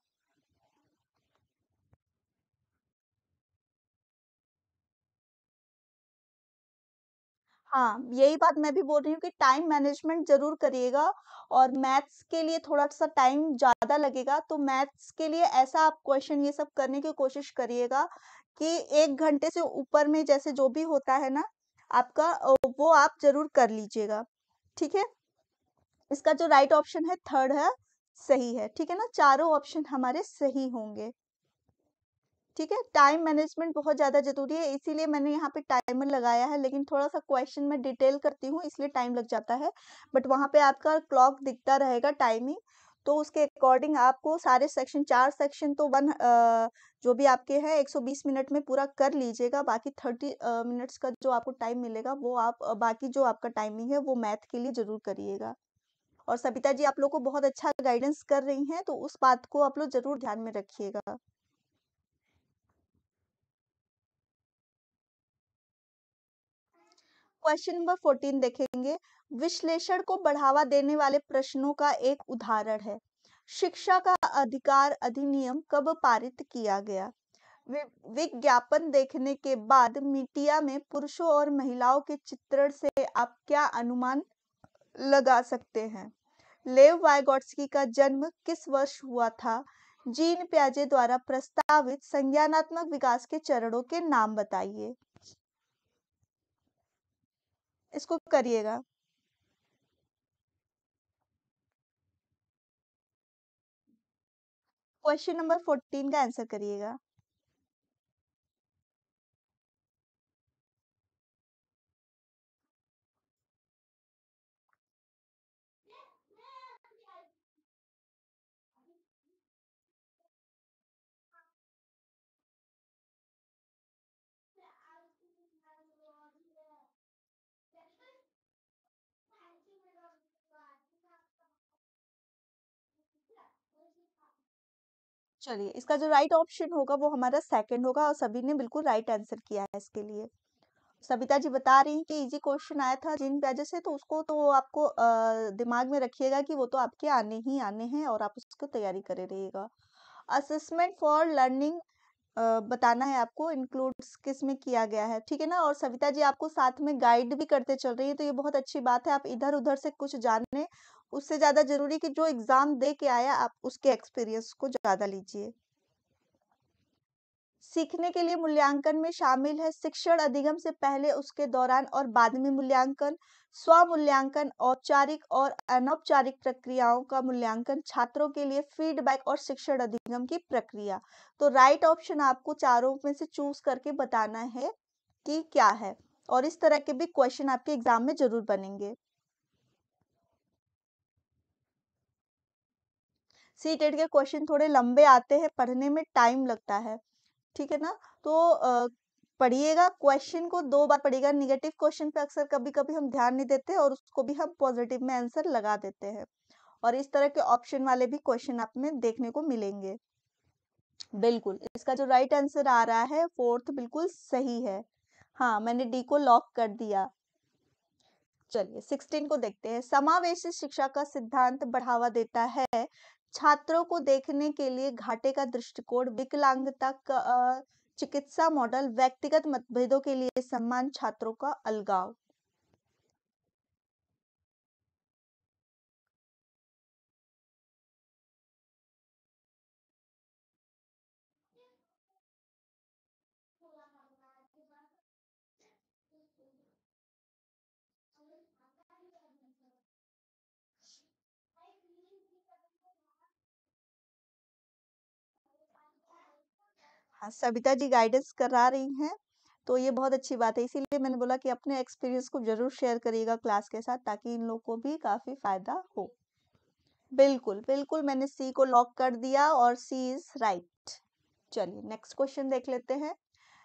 हाँ, यही बात मैं भी बोल रही हूँ कि टाइम मैनेजमेंट ज़रूर करिएगा, और मैथ्स के लिए थोड़ा-सा टाइम ज़्यादा लगेगा, तो मैथ्स के लिए ऐसा आप क्वेश्चन ये सब करने की कोशिश करिएगा कि 1 घंटे से ऊपर में जैसे जो भी होता है ना आपका, वो आप ज़रूर कर लीजिएगा, ठीक है? इसका जो राइट ऑप्शन है थर्ड है, सही है, ठीक है ना? चारों ऑप्शन हमारे सही होंगे। ठीक है, टाइम मैनेजमेंट बहुत ज़्यादा ज़रूरी है, इसीलिए मैंने यहाँ पे टाइमर लगाया है, लेकिन थोड़ा-सा क्वेश्चन में डिटेल करती हूँ इसलिए टाइम लग जाता है। बट वहाँ पे आपका क्लॉक दिखता रहेगा टाइमिंग, तो उसके अकॉर्डिंग आपको सारे सेक्शन 4 सेक्शन तो जो भी आपके हैं 120 मिनट में पूरा कर लीजिएगा, बाकी 30 मिनट्स का जो आपको टाइम मिलेगा वो आप बाकी जो आपका टाइमिंग है वो मैथ के लिए ज़रूर करिएगा। और सबिता जी आप लोग को बहुत अच्छा गाइडेंस कर रही हैं, तो उस बात को आप लोग ज़रूर ध्यान में रखिएगा। क्वेश्चन नंबर 14 देखेंगे। विश्लेषण को बढ़ावा देने वाले प्रश्नों का एक उदाहरण है। शिक्षा का अधिकार अधिनियम कब पारित किया गया? विज्ञापन देखने के बाद मीडिया में पुरुषों और महिलाओं के चित्रण से आप क्या अनुमान लगा सकते हैं? लेव वाइगॉट्स्की का जन्म किस वर्ष हुआ था? जीन प्याजे द्वारा प्रस्तावित संज्ञानात्मक विकास के चरणों के नाम बताइए। इसको करिएगा। क्वेश्चन नंबर 14 का आंसर करिएगा। चलिए, इसका जो राइट ऑप्शन होगा वो हमारा सेकंड होगा और सभी ने बिल्कुल राइट आंसर किया है इसके लिए। सविता जी बता रही हैं कि इजी क्वेश्चन आया था जिन वजह से, तो उसको तो आपको दिमाग में रखिएगा कि वो तो आपके आने ही आने हैं और आप उसको तैयारी करे रहिएगा। असेसमेंट फॉर लर्निंग बताना है आपको, इंक्लूड्स किस में किया गया है, ठीक है ना। और सविता जी आपको साथ में गाइड भी करते चल रही है, तो ये बहुत अच्छी बात है। आप इधर उधर से कुछ जाने, उससे ज्यादा जरूरी कि जो एग्जाम दे के आया आप उसके एक्सपीरियंस को ज्यादा लीजिए। सीखने के लिए मूल्यांकन में शामिल है शिक्षण अधिगम से पहले, उसके दौरान और बाद में मूल्यांकन, स्व मूल्यांकन, औपचारिक और अनौपचारिक प्रक्रियाओं का मूल्यांकन, छात्रों के लिए फीडबैक और शिक्षण अधिगम की प्रक्रिया। तो राइट ऑप्शन आपको चारों में से चूज करके बताना है कि क्या है, और इस तरह के भी क्वेश्चन आपके एग्जाम में जरूर बनेंगे। सी टेट के क्वेश्चन थोड़े लंबे आते हैं, पढ़ने में टाइम लगता है, ठीक है ना। तो पढ़िएगा, क्वेश्चन को 2 बार पढ़िएगा। निगेटिव क्वेश्चन पे अक्सर कभी-कभी हम ध्यान नहीं देते और उसको भी हम पॉजिटिव में आंसर लगा देते हैं, और इस तरह के ऑप्शन वाले भी क्वेश्चन आप में देखने को मिलेंगे। बिल्कुल, इसका जो राइट आंसर आ रहा है फोर्थ बिल्कुल सही है। हाँ, मैंने डी को लॉक कर दिया। चलिए 16 को देखते हैं। समावेशी शिक्षा का सिद्धांत बढ़ावा देता है छात्रों को देखने के लिए घाटे का दृष्टिकोण, विकलांगता का चिकित्सा मॉडल, व्यक्तिगत मतभेदों के लिए सम्मान, छात्रों का अलगाव। हाँ, सविता जी गाइडेंस करा रही हैं, तो ये बहुत अच्छी बात है। इसीलिए मैंने बोला कि अपने एक्सपीरियंस को जरूर शेयर करिएगा क्लास के साथ, ताकि इन लोगों को भी काफी फायदा हो। बिल्कुल बिल्कुल, मैंने सी को लॉक कर दिया और सी इज राइट। चलिए नेक्स्ट क्वेश्चन देख लेते हैं।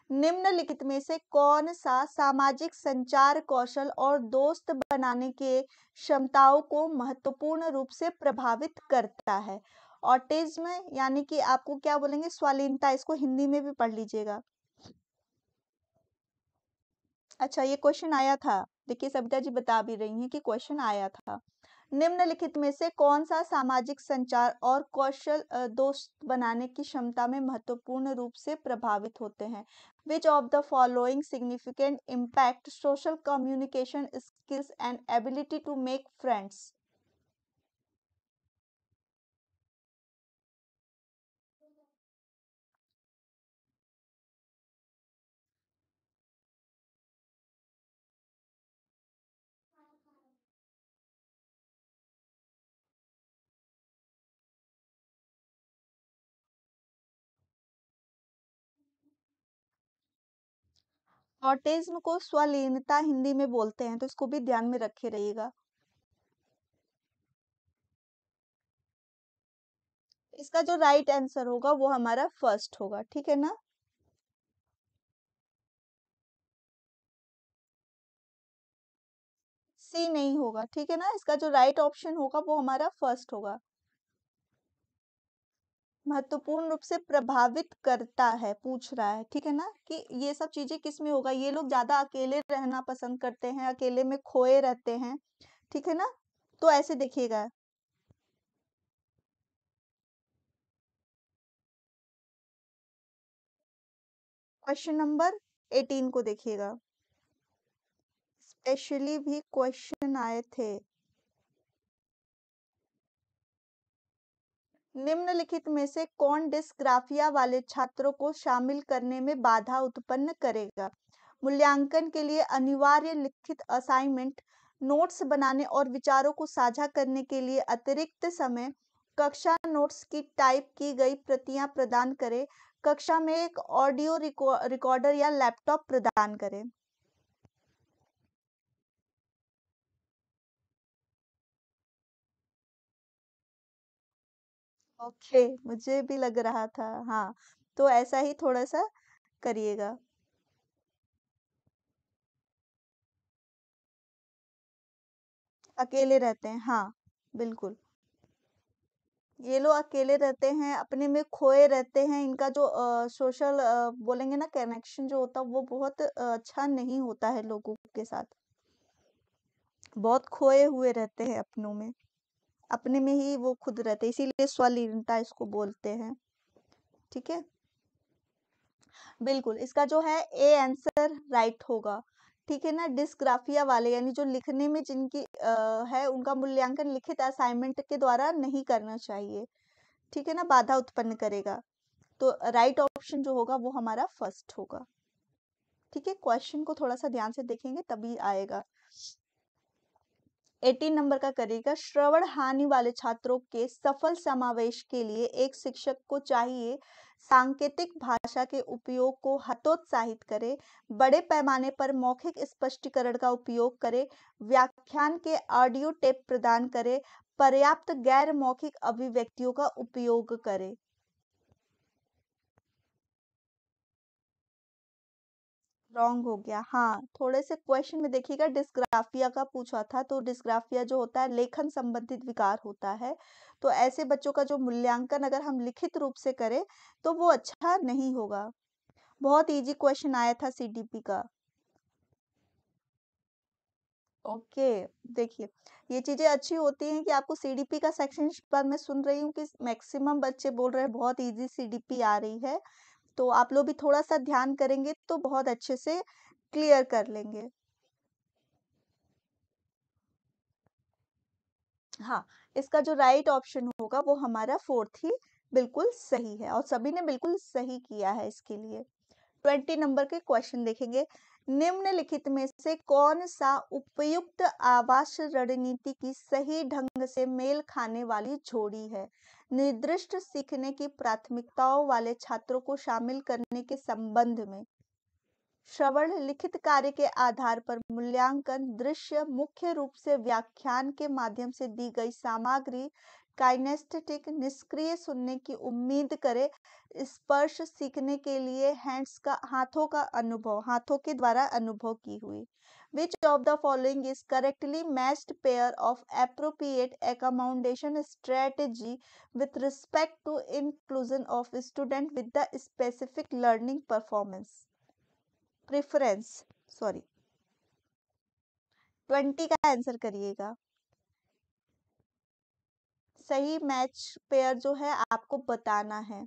निम्नलिखित में से कौन सा सामाजिक संचार कौशल और दोस्त बनाने के क्षमताओं को महत्वपूर्ण रूप से प्रभावित करता है? ऑटिज्म, यानी कि आपको क्या बोलेंगे, स्वालीनता, इसको हिंदी में भी पढ़ लीजिएगा। अच्छा, ये क्वेश्चन आया था। देखिए सविता जी बता भी रही हैं कि क्वेश्चन आया था। निम्नलिखित में से कौन सा सामाजिक संचार और कौशल दोस्त बनाने की क्षमता में महत्वपूर्ण रूप से प्रभावित होते हैं? Which of the following significant impact social communication skills and ability to make friends? Autism को स्वलीनता हिंदी में बोलते हैं, तो इसको भी ध्यान में रखे रहिएगा। इसका जो राइट आंसर होगा वो हमारा फर्स्ट होगा, ठीक है ना। सी नहीं होगा, ठीक है ना। इसका जो राइट ऑप्शन होगा वो हमारा फर्स्ट होगा। महत्वपूर्ण रूप से प्रभावित करता है पूछ रहा है, ठीक है ना, कि ये सब चीजें किस में होगा। ये लोग ज्यादा अकेले रहना पसंद करते हैं, अकेले में खोए रहते हैं, ठीक है ना। तो ऐसे देखिएगा। क्वेश्चन नंबर 18 को देखिएगा। स्पेशली भी क्वेश्चन आए थे। निम्नलिखित में से कौन डिस्ग्राफिया वाले छात्रों को शामिल करने में बाधा उत्पन्न करेगा? मूल्यांकन के लिए अनिवार्य लिखित असाइनमेंट, नोट्स बनाने और विचारों को साझा करने के लिए अतिरिक्त समय, कक्षा नोट्स की टाइप की गई प्रतियां प्रदान करें, कक्षा में एक ऑडियो रिकॉर्डर या लैपटॉप प्रदान करें। ओके, मुझे भी लग रहा था। हाँ, तो ऐसा ही थोड़ा सा करिएगा। अकेले रहते हैं, हाँ, बिल्कुल। ये लोग अकेले रहते हैं, अपने में खोए रहते हैं, इनका जो सोशल बोलेंगे ना कनेक्शन जो होता है वो बहुत अच्छा नहीं होता है लोगों के साथ। बहुत खोए हुए रहते हैं अपनों में, अपने में ही वो खुद रहते हैं, इसीलिए स्वलीनता इसको बोलते हैं। ठीक है, बिल्कुल इसका जो है ए आंसर राइट होगा। ठीक है ना, डिस्ग्राफिया वाले यानी जो लिखने में जिनकी है उनका मूल्यांकन लिखित असाइनमेंट के द्वारा नहीं करना चाहिए। ठीक है ना, बाधा उत्पन्न करेगा। तो राइट ऑप्शन जो होगा वो हमारा फर्स्ट होगा। ठीक है, क्वेश्चन को थोड़ा सा ध्यान से देखेंगे तभी आएगा। 18 नंबर का करेगा, श्रवण हानि वाले छात्रों के सफल समावेश के लिए एक शिक्षक को चाहिए सांकेतिक भाषा के उपयोग को हतोत्साहित करे, बड़े पैमाने पर मौखिक स्पष्टीकरण का उपयोग करे, व्याख्यान के ऑडियो टेप प्रदान करे, पर्याप्त गैर मौखिक अभिव्यक्तियों का उपयोग करे। रॉन्ग हो गया। हाँ, थोड़े से क्वेश्चन में देखिएगा, डिस्ग्राफिया का पूछा था, तो डिस्ग्राफिया जो होता है लेखन संबंधित विकार होता है। तो ऐसे बच्चों का जो मूल्यांकन अगर हम लिखित रूप से करें तो वो अच्छा नहीं होगा। बहुत इजी क्वेश्चन आया था सीडीपी का। ओके, देखिए ये चीजें अच्छी होती हैं कि आपको सीडीपी का सेक्शन पर मैं सुन रही हूँ कि मैक्सिमम बच्चे बोल रहे हैं बहुत इजी सीडीपी आ रही है। तो आप लोग भी थोड़ा सा ध्यान करेंगे तो बहुत अच्छे से क्लियर कर लेंगे। हाँ, इसका जो राइट ऑप्शन होगा वो हमारा फोर्थ ही बिल्कुल सही है और सभी ने बिल्कुल सही किया है इसके लिए। 20 नंबर के क्वेश्चन देखेंगे, निम्नलिखित में से कौन सा उपयुक्त आवास रणनीति की सही ढंग से मेल खाने वाली जोड़ी है? निर्दिष्ट सीखने की प्राथमिकताओं वाले छात्रों को शामिल करने के संबंध में श्रवण लिखित कार्य के आधार पर मूल्यांकन दृश्य मुख्य रूप से व्याख्यान के माध्यम से दी गई सामग्री काइनेस्थेटिक निष्क्रिय सुनने की उम्मीद करे स्पर्श सीखने के लिए हैंड्स का हाथों का अनुभव हाथों के द्वारा अनुभव की हुई Which of the following is correctly matched pair of appropriate accommodation strategy with respect to inclusion of student with the specific learning performance? Preference sorry 20 का आंसर करिएगा। सही मैच पेयर जो है आपको बताना है।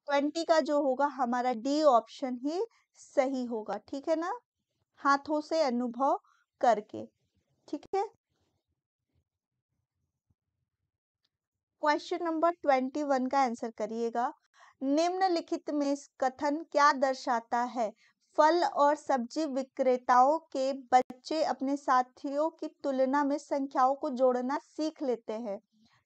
ट्वेंटी का जो होगा हमारा डी ऑप्शन ही सही होगा। ठीक है ना, हाथों से अनुभव करके। ठीक है, क्वेश्चन नंबर 21 का आंसर करिएगा। निम्नलिखित में कथन क्या दर्शाता है? फल और सब्जी विक्रेताओं के बच्चे अपने साथियों की तुलना में संख्याओं को जोड़ना सीख लेते हैं।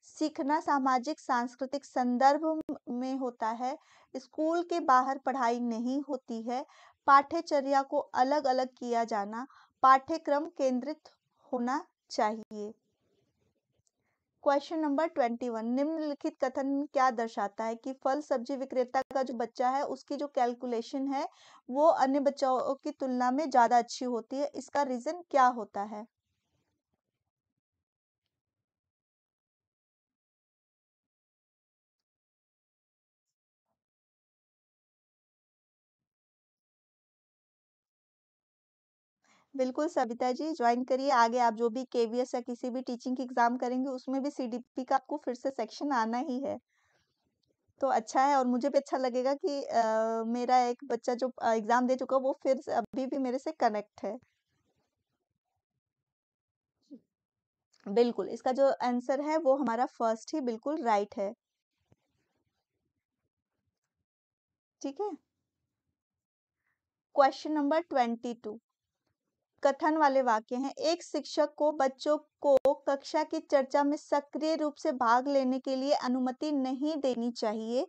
सीखना सामाजिक सांस्कृतिक संदर्भ में होता है। स्कूल के बाहर पढ़ाई नहीं होती है। पाठ्यचर्या को अलग अलग किया जाना, पाठ्यक्रम केंद्रित होना चाहिए। क्वेश्चन नंबर 21, निम्नलिखित कथन क्या दर्शाता है कि फल सब्जी विक्रेता का जो बच्चा है उसकी जो कैलकुलेशन है वो अन्य बच्चों की तुलना में ज्यादा अच्छी होती है, इसका रीजन क्या होता है? बिल्कुल सविता जी, ज्वाइन करिए। आगे आप जो भी केवीएस या किसी भी टीचिंग की एग्जाम करेंगे उसमें भी सीडीपी का आपको फिर से सेक्शन आना ही है। तो अच्छा है और मुझे भी अच्छा लगेगा कि मेरा एक बच्चा जो एग्जाम दे चुका वो फिर से अभी भी मेरे से कनेक्ट है। बिल्कुल, इसका जो आंसर है वो हमारा फर्स्ट ही बिल्कुल राइट है। ठीक है, क्वेश्चन नंबर 22, कथन वाले वाक्य हैं। एक शिक्षक को बच्चों को कक्षा की चर्चा में सक्रिय रूप से भाग लेने के लिए अनुमति नहीं देनी चाहिए।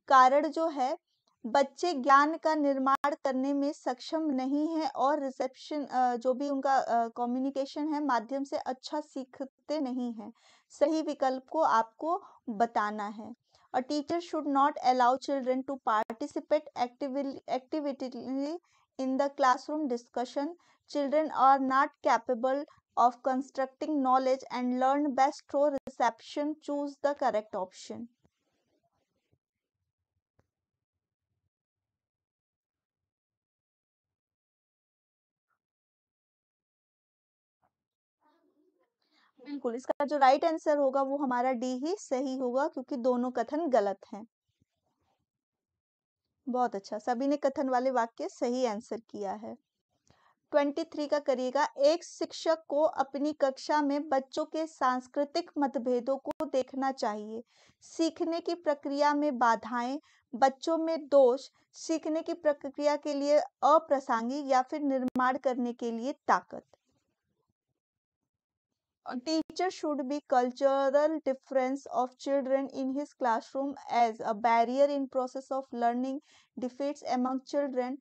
कारण जो है, बच्चे ज्ञान का निर्माण करने में सक्षम नहीं है और रिसेप्शन जो भी उनका कम्युनिकेशन है माध्यम से अच्छा सीखते नहीं है। सही विकल्प को आपको बताना है। A teacher should not allow children to participate actively in the classroom discussion. Children are not capable of constructing knowledge and learn best through reception. Choose the correct option. बिल्कुल, इसका जो राइट आंसर होगा वो हमारा D ही सही होगा, क्योंकि दोनों कथन गलत हैं। बहुत अच्छा, सभी ने कथन वाले वाक्य सही आंसर किया है। 23 का करिएगा। एक शिक्षक को अपनी कक्षा में बच्चों के सांस्कृतिक मतभेदों को देखना चाहिए। सीखने की प्रक्रिया में बाधाएं, बच्चों में दोष, सीखने की प्रक्रिया के लिए अप्रासंगिक या फिर निर्माण करने के लिए ताकत। A teacher should be cultural difference of children in his classroom as a barrier in process of learning, defeats among children,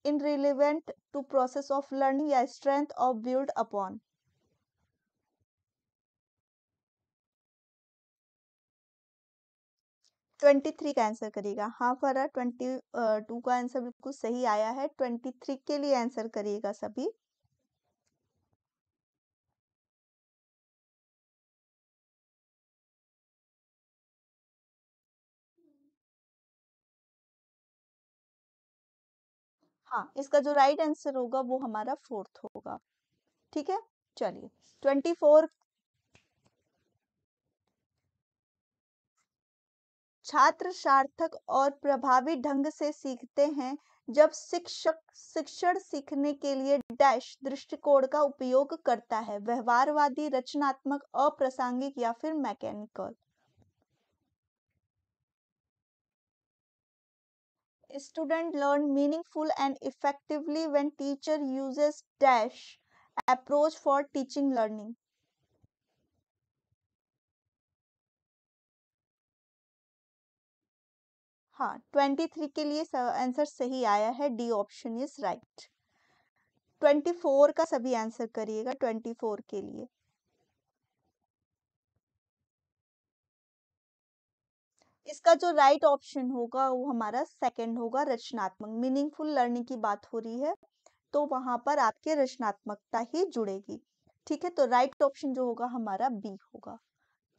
irrelevant to process of learning या strength of build upon। 23 का आंसर करिएगा। हाँ फरा 22 का answer बिल्कुल सही आया है। 23 के लिए आंसर करिएगा सभी। हाँ, इसका जो राइट आंसर होगा वो हमारा 4th होगा। ठीक है, चलिए 24। छात्र सार्थक और प्रभावी ढंग से सीखते हैं जब शिक्षक शिक्षण सीखने के लिए डैश दृष्टिकोण का उपयोग करता है। व्यवहारवादी, रचनात्मक, अप्रासंगिक या फिर mechanical. Student learn meaningful and effectively when teacher uses dash approach for teaching learning। हाँ, 23 के लिए आंसर सही आया है। D option is right. 24 का सभी आंसर करिएगा। 24 के लिए इसका जो राइट ऑप्शन होगा वो हमारा सेकंड होगा, रचनात्मक। मीनिंगफुल लर्निंग की बात हो रही है तो वहां पर आपके रचनात्मकता ही जुड़ेगी। ठीक है, तो राइट ऑप्शन जो होगा हमारा बी होगा।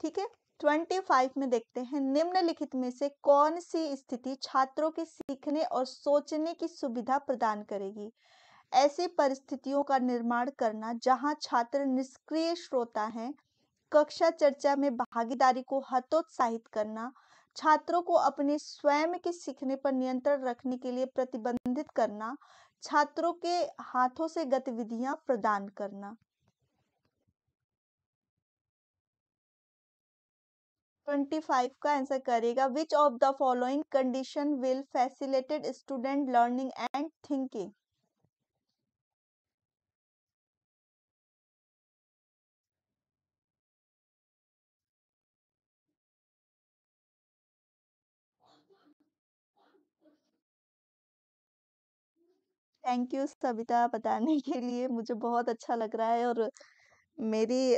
ठीक है, 25 में देखते हैं। निम्नलिखित में से कौन सी स्थिति छात्रों के सीखने और सोचने की सुविधा प्रदान करेगी? ऐसी परिस्थितियों का निर्माण करना जहां छात्र निष्क्रिय श्रोता हैं, कक्षा चर्चा में भागीदारी को हतोत्साहित करना, छात्रों को अपने स्वयं के सीखने पर नियंत्रण रखने के लिए प्रतिबंधित करना, छात्रों के हाथों से गतिविधियां प्रदान करना। 25 का आंसर करेगा। विच of the following condition will facilitate student learning and thinking? Thank you Savita बताने के लिए, मुझे बहुत अच्छा लग रहा है। और मेरी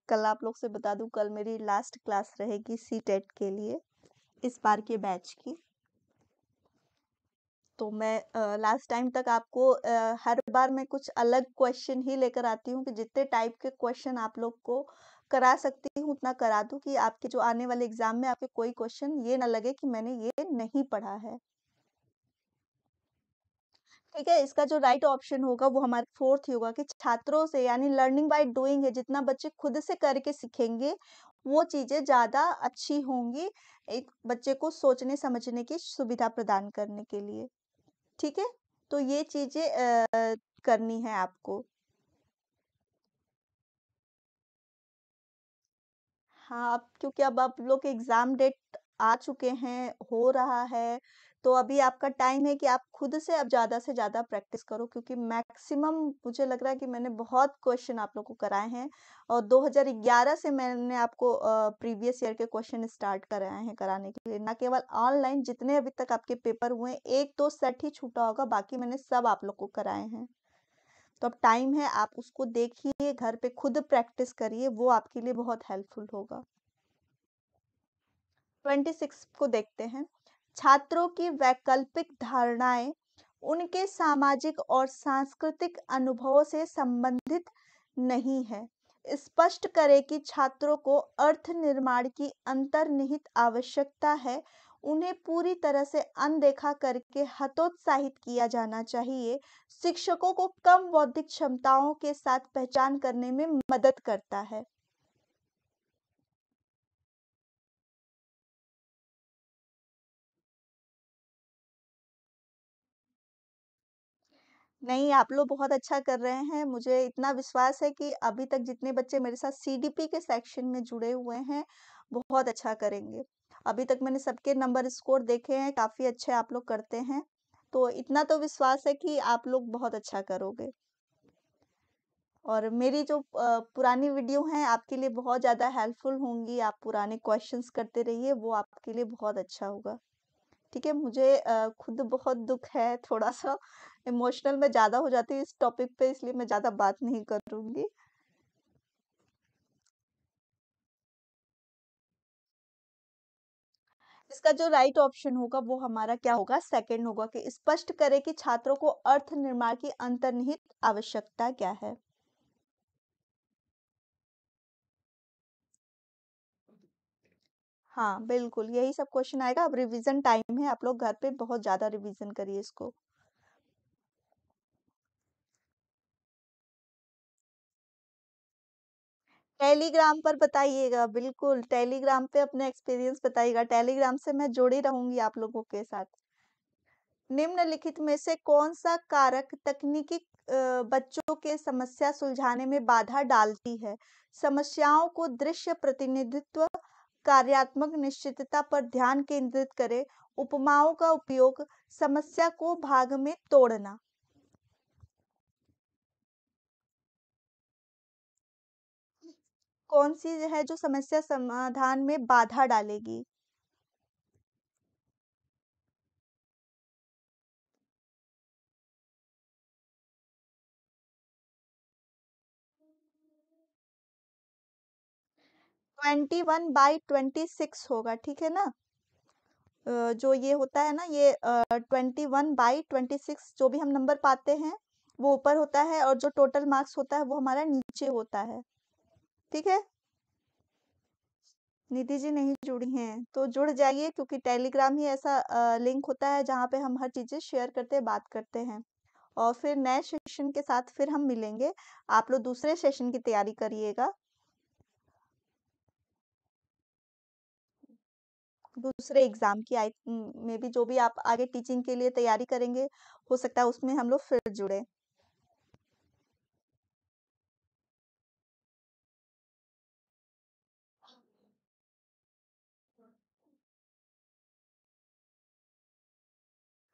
कल आप लोग से बता दूं, कल मेरी लास्ट क्लास रहेगी सी टेट के लिए, इस बार के बैच की। तो मैं लास्ट टाइम तक आपको हर बार मैं कुछ अलग क्वेश्चन ही लेकर आती हूँ कि जितने टाइप के क्वेश्चन आप लोग को करा सकती हूँ उतना करा दूँ, कि आपके जो आने वाले एग्जाम में आपके कोई क्वेश्चन ये ना लगे कि मैंने ये नहीं पढ़ा है। ठीक है, इसका जो राइट ऑप्शन होगा वो हमारा 4th ही होगा कि छात्रों से, यानी लर्निंग बाय डूइंग है, जितना बच्चे खुद से करके सीखेंगे वो चीजें ज्यादा अच्छी होंगी, एक बच्चे को सोचने समझने की सुविधा प्रदान करने के लिए। ठीक है, तो ये चीजें करनी है आपको। हाँ, अब क्योंकि अब आप लोग के एग्जाम डेट आ चुके हैं, हो रहा है, तो अभी आपका टाइम है कि आप खुद से ज्यादा प्रैक्टिस करो, क्योंकि मैक्सिमम मुझे लग रहा है कि मैंने बहुत क्वेश्चन आप लोग को कराए हैं। और 2011 से मैंने आपको प्रीवियस ईयर के क्वेश्चन स्टार्ट कराए हैं कराने के लिए, ना केवल ऑनलाइन। जितने अभी तक आपके पेपर हुए हैं, एक दो सेट ही छूटा होगा, बाकी मैंने सब आप लोग को कराए हैं। तो अब टाइम है, आप उसको देखिए, घर पे खुद प्रैक्टिस करिए, वो आपके लिए बहुत हेल्पफुल होगा। 26 को देखते हैं। छात्रों की वैकल्पिक धारणाएं उनके सामाजिक और सांस्कृतिक अनुभवों से संबंधित नहीं है। स्पष्ट करें कि छात्रों को अर्थ निर्माण की अंतर्निहित आवश्यकता है। उन्हें पूरी तरह से अनदेखा करके हतोत्साहित किया जाना चाहिए। शिक्षकों को कम बौद्धिक क्षमताओं के साथ पहचान करने में मदद करता है। नहीं, आप लोग बहुत अच्छा कर रहे हैं। मुझे इतना विश्वास है कि अभी तक जितने बच्चे मेरे साथ सीडीपी के सेक्शन में जुड़े हुए हैं, बहुत अच्छा करेंगे। अभी तक मैंने सबके नंबर स्कोर देखे हैं, काफ़ी अच्छे आप लोग करते हैं। तो इतना तो विश्वास है कि आप लोग बहुत अच्छा करोगे। और मेरी जो पुरानी वीडियो हैं, आपके लिए बहुत ज़्यादा हेल्पफुल होंगी। आप पुराने क्वेश्चंस करते रहिए, वो आपके लिए बहुत अच्छा होगा। ठीक है, मुझे खुद बहुत दुःख है, थोड़ा-सा इमोशनल मैं ज़्यादा हो जाती हूँ इस टॉपिक पे, इसलिए मैं ज़्यादा बात नहीं करूँगी। इसका जो राइट ऑप्शन होगा वो हमारा क्या होगा? सेकंड होगा कि स्पष्ट करें कि छात्रों को अर्थ निर्माण की अंतर्निहित आवश्यकता क्या है? हाँ, बिल्कुल, यही सब क्वेश्चन आएगा। अब रिवीजन टाइम है, आप लोग घर पे बहुत ज़्यादा रिवीजन करिए इसको। टेलीग्राम पर बताइएगा, बिल्कुल, टेलीग्राम पे अपने एक्सपीरियंस बताइएगा। टेलीग्राम से मैं जुड़ी रहूँगी आप लोगों के साथ। निम्नलिखित में से कौन-सा कारक तकनीकी बच्चों के समस्या सुलझाने में बाधा डालती है? समस्याओं को दृश्य प्रतिनिधित्व, कार्यात्मक निश्चितता पर ध्यान केंद्रित करें, उपमाओं का उपयोग, समस्या को भाग में तोड़ना। कौन-सी है जो समस्या समाधान में बाधा डालेगी? ट्वेंटी 21/26 होगा, ठीक है ना? जो ये होता है ना, ये 21/26 जो भी हम नंबर पाते हैं, वो ऊपर होता है और जो टोटल मार्क्स होता है वो हमारा नीचे होता है। ठीक है? निधि जी नहीं जुड़ी हैं, तो जुड़ जाइए क्योंकि टेलीग्राम ही ऐसा लिंक होता है जहाँ पे हम हर चीज़ें शेयर करते हैं, बात करते हैं। और फिर नए सेशन के साथ फिर हम मिलेंगे। आप लोग दूसरे सेशन की तैयारी करिएगा। दूसरे एग्ज़ाम की मे बी जो भी आप आगे टीचिंग के लिए तैयारी करेंगे, हो सकता है उसमें हम लोग फिर जुड़ें।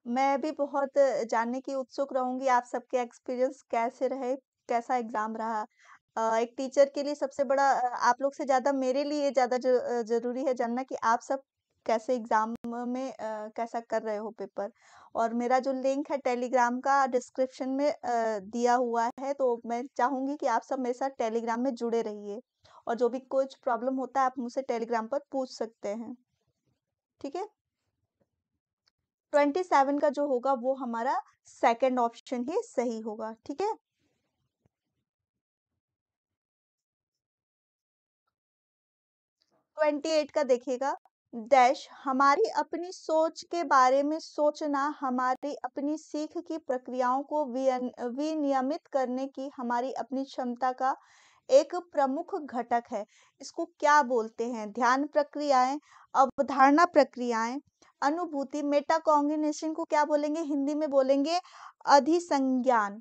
मैं भी बहुत जानने की उत्सुक रहूँगी आप सबके एक्सपीरियंस कैसे रहे, कैसा एग्ज़ाम रहा। एक टीचर के लिए सबसे बड़ा आप लोग से ज़्यादा मेरे लिए ज़्यादा ज़रूरी है जानना कि आप सब कैसे एग्ज़ाम में कैसा कर रहे हो पेपर। और मेरा जो लिंक है टेलीग्राम का डिस्क्रिप्शन में दिया हुआ है, तो मैं चाहूँगी कि आप सब मेरे साथ टेलीग्राम में जुड़े रहिए। और जो भी कुछ प्रॉब्लम होता है, आप मुझसे टेलीग्राम पर पूछ सकते हैं। ठीक है? 27 का जो होगा वो हमारा सेकंड ऑप्शन ही सही होगा, ठीक है? 28 का देखिएगा, डैश हमारी अपनी सोच के बारे में सोचना हमारी अपनी सीख की प्रक्रियाओं को विनियमित करने की हमारी अपनी क्षमता का एक प्रमुख घटक है। इसको क्या बोलते हैं? ध्यान प्रक्रियाएं, अवधारणा प्रक्रियाएं, अनुभूति, मेटाकॉग्निशन को क्या बोलेंगे? हिंदी में बोलेंगे अधिसंज्ञान।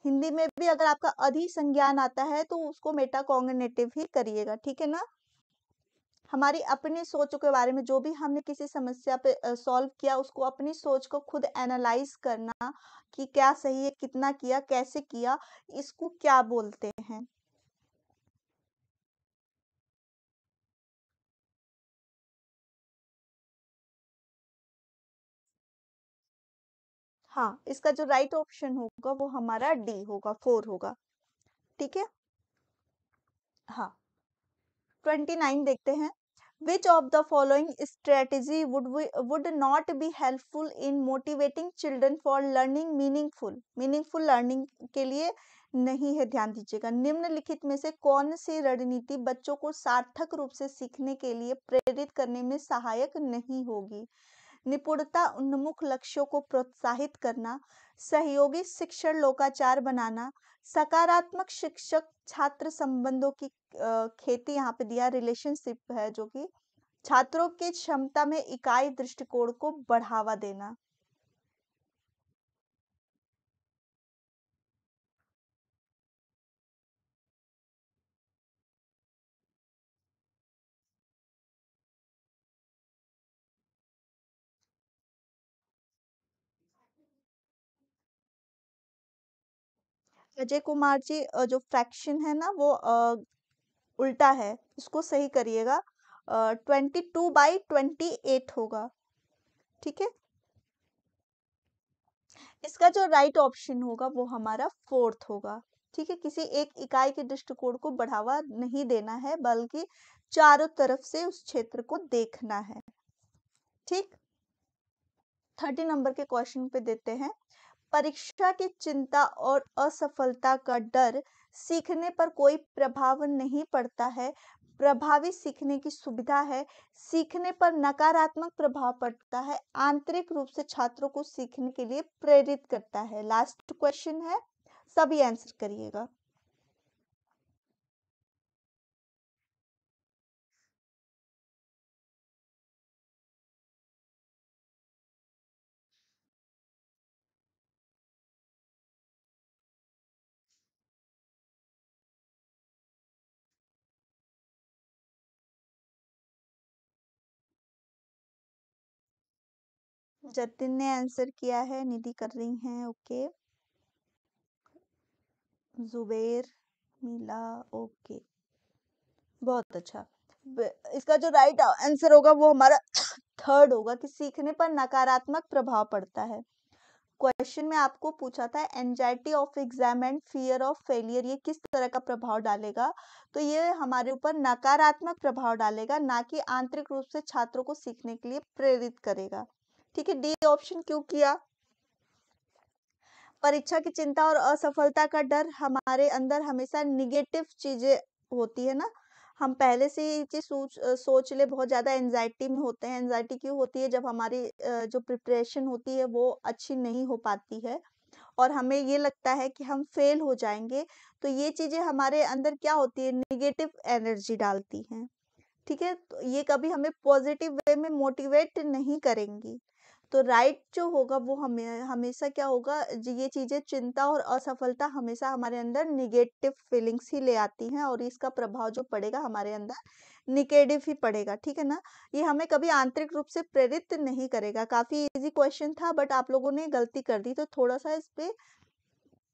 हिंदी में भी अगर आपका अधिसंज्ञान आता है तो उसको मेटाकॉग्निटिव ही करिएगा, ठीक है ना? हमारी अपनी सोच के बारे में जो भी हमने किसी समस्या पे सॉल्व किया उसको अपनी सोच को खुद एनालाइज करना कि क्या सही है, कितना किया, कैसे किया, इसको क्या बोलते हैं? हाँ, इसका जो राइट ऑप्शन होगा वो हमारा डी होगा, 4 होगा। ठीक है? हाँ, 29 देखते हैं। Which of the following strategy would not be helpful in motivating children for learning meaningful learning के लिए नहीं है, ध्यान दीजिएगा। निम्नलिखित में से कौन सी रणनीति बच्चों को सार्थक रूप से सीखने के लिए प्रेरित करने में सहायक नहीं होगी? निपुणता उन्मुख लक्ष्यों को प्रोत्साहित करना, सहयोगी शिक्षण लोकाचार बनाना, सकारात्मक शिक्षक छात्र संबंधों की खेती, यहाँ पे दिया रिलेशनशिप है जो कि छात्रों की क्षमता में इकाई दृष्टिकोण को बढ़ावा देना। अजय कुमार जी, जो फ्रैक्शन है ना वो उल्टा है, इसको सही करिएगा। 22/28 होगा, ठीक है। इसका जो राइट ऑप्शन होगा वो हमारा फोर्थ होगा, ठीक है। किसी एक इकाई के दृष्टिकोण को बढ़ावा नहीं देना है, बल्कि चारों तरफ से उस क्षेत्र को देखना है, ठीक। 30 नंबर के क्वेश्चन पे देते हैं। परीक्षा की चिंता और असफलता का डर सीखने पर कोई प्रभाव नहीं पड़ता है, प्रभावी सीखने की सुविधा है। सीखने पर नकारात्मक प्रभाव पड़ता है, आंतरिक रूप से छात्रों को सीखने के लिए प्रेरित करता है। लास्ट क्वेश्चन है, सभी आंसर करिएगा। जतिन ने आंसर किया है, निधि कर रही हैं, ओके। जुबेर, मीला, ओके, बहुत अच्छा। इसका जो राइट आंसर होगा वो हमारा थर्ड होगा कि सीखने पर नकारात्मक प्रभाव पड़ता है। क्वेश्चन में आपको पूछा था anxiety of exam and fear of failure, ये किस तरह का प्रभाव डालेगा? तो ये हमारे ऊपर नकारात्मक प्रभाव डालेगा, ना कि आंतरिक रूप से छात्रों को सीखने के लिए प्रेरित करेगा, ठीक है। डी ऑप्शन क्यों किया? परीक्षा की चिंता और असफलता का डर हमारे अंदर हमेशा निगेटिव चीजें होती है ना, हम पहले से ये चीज सोच ले, बहुत ज्यादा एंजाइटी में होते हैं। एंजाइटी क्यों होती है? जब हमारी जो प्रिपरेशन होती है वो अच्छी नहीं हो पाती है और हमें ये लगता है कि हम फेल हो जाएंगे, तो ये चीजें हमारे अंदर क्या होती है, निगेटिव एनर्जी डालती हैं, ठीक है। तो ये कभी हमें पॉजिटिव वे में मोटिवेट नहीं करेंगी। तो राइट जो होगा वो हमें हमेशा क्या होगा, ये चीजें चिंता और असफलता हमेशा हमारे अंदर निगेटिव फीलिंग्स ही ले आती हैं और इसका प्रभाव जो पड़ेगा हमारे अंदर निगेटिव ही पड़ेगा, ठीक है ना। ये हमें कभी आंतरिक रूप से प्रेरित नहीं करेगा। काफी इजी क्वेश्चन था बट आप लोगों ने गलती कर दी, तो थोड़ा सा इस पे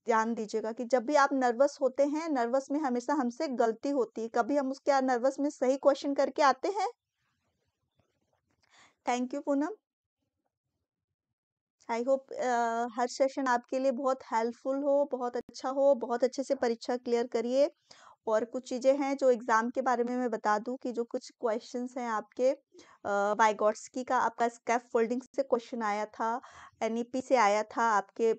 ध्यान दीजिएगा कि जब भी आप नर्वस होते हैं, नर्वस में हमेशा हमसे गलती होती है, कभी हम उसके नर्वस में सही क्वेश्चन करके आते हैं। Thank you Poonam. I hope her session आपके लिए बहुत हेल्पफुल हो, बहुत अच्छा हो, बहुत अच्छे से परीक्षा क्लियर करिए। और कुछ चीज़ें हैं जो एग्ज़ाम के बारे में मैं बता दूं कि जो कुछ क्वेश्चंस हैं आपके, वाइगॉट्स्की का आपका स्कैफ फोल्डिंग से क्वेश्चन आया था, एनईपी से आया था, आपके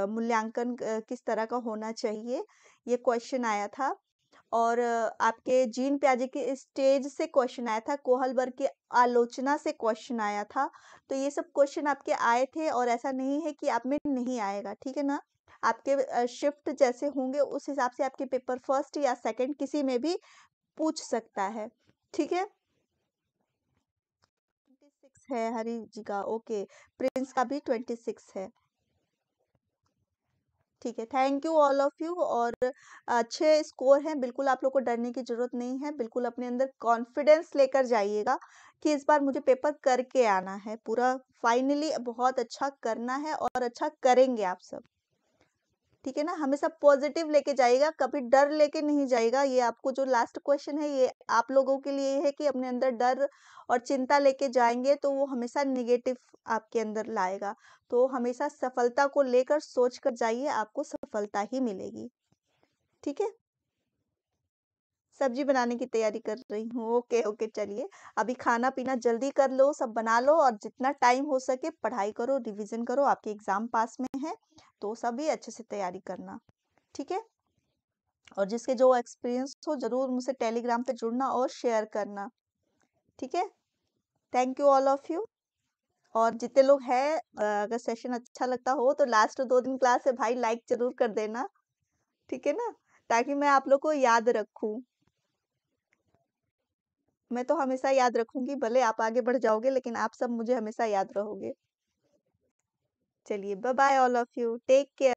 मूल्यांकन किस तरह का होना चाहिए, ये क्वेश्चन आया था। और आपके जीन प्याजे के स्टेज से क्वेश्चन आया था, कोहलबर्ग की आलोचना से क्वेश्चन आया था। तो ये सब क्वेश्चन आपके आए थे और ऐसा नहीं है कि आप में नहीं आएगा, ठीक है ना। आपके शिफ्ट जैसे होंगे उस हिसाब से आपके पेपर फर्स्ट या सेकंड किसी में भी पूछ सकता है, ठीक है। 26 है हरी जी का, ओके। प्रिंस का भी 26 है, ठीक है। Thank you all of you. और अच्छे स्कोर हैं, बिल्कुल आप लोग को डरने की जरूरत नहीं है, बिल्कुल अपने अंदर कॉन्फिडेंस लेकर जाइएगा कि इस बार मुझे पेपर करके आना है, पूरा फाइनली बहुत अच्छा करना है और अच्छा करेंगे आप सब, ठीक है ना। हमेशा पॉजिटिव लेके जाइएगा, कभी डर लेके नहीं जाइएगा। ये आपको जो लास्ट क्वेश्चन है ये आप लोगों के लिए है कि अपने अंदर डर और चिंता लेके जाएंगे तो वो हमेशा निगेटिव आपके अंदर लाएगा। तो हमेशा सफलता को लेकर सोच कर जाइए, आपको सफलता ही मिलेगी, ठीक है। सब्जी बनाने की तैयारी कर रही हूँ। ओके, ओके, चलिए। अभी खाना-पीना जल्दी कर लो, सब बना लो और जितना टाइम हो सके पढ़ाई करो, रिवीज़न करो, आपके एग्ज़ाम पास में है, तो सभी अच्छे से तैयारी करना, ठीक है? और जिसके जो एक्सपीरियंस हो ज़रूर मुझसे टेलीग्राम पे जुड़ना और शेयर करना, ठीक है? Thank you all of you. और जितने लोग हैं अगर सेशन अच्छा लगता हो तो लास्ट 2 दिन क्लास है भाई लाइक ज़रूर कर देना, ठीक है ना? ताकि मैं आप लोग को याद रखूँ। मैं तो हमेशा याद रखूँगी, भले आप आगे बढ़ जाओगे लेकिन आप सब मुझे हमेशा याद रहोगे। चलिए bye bye all of you, take care.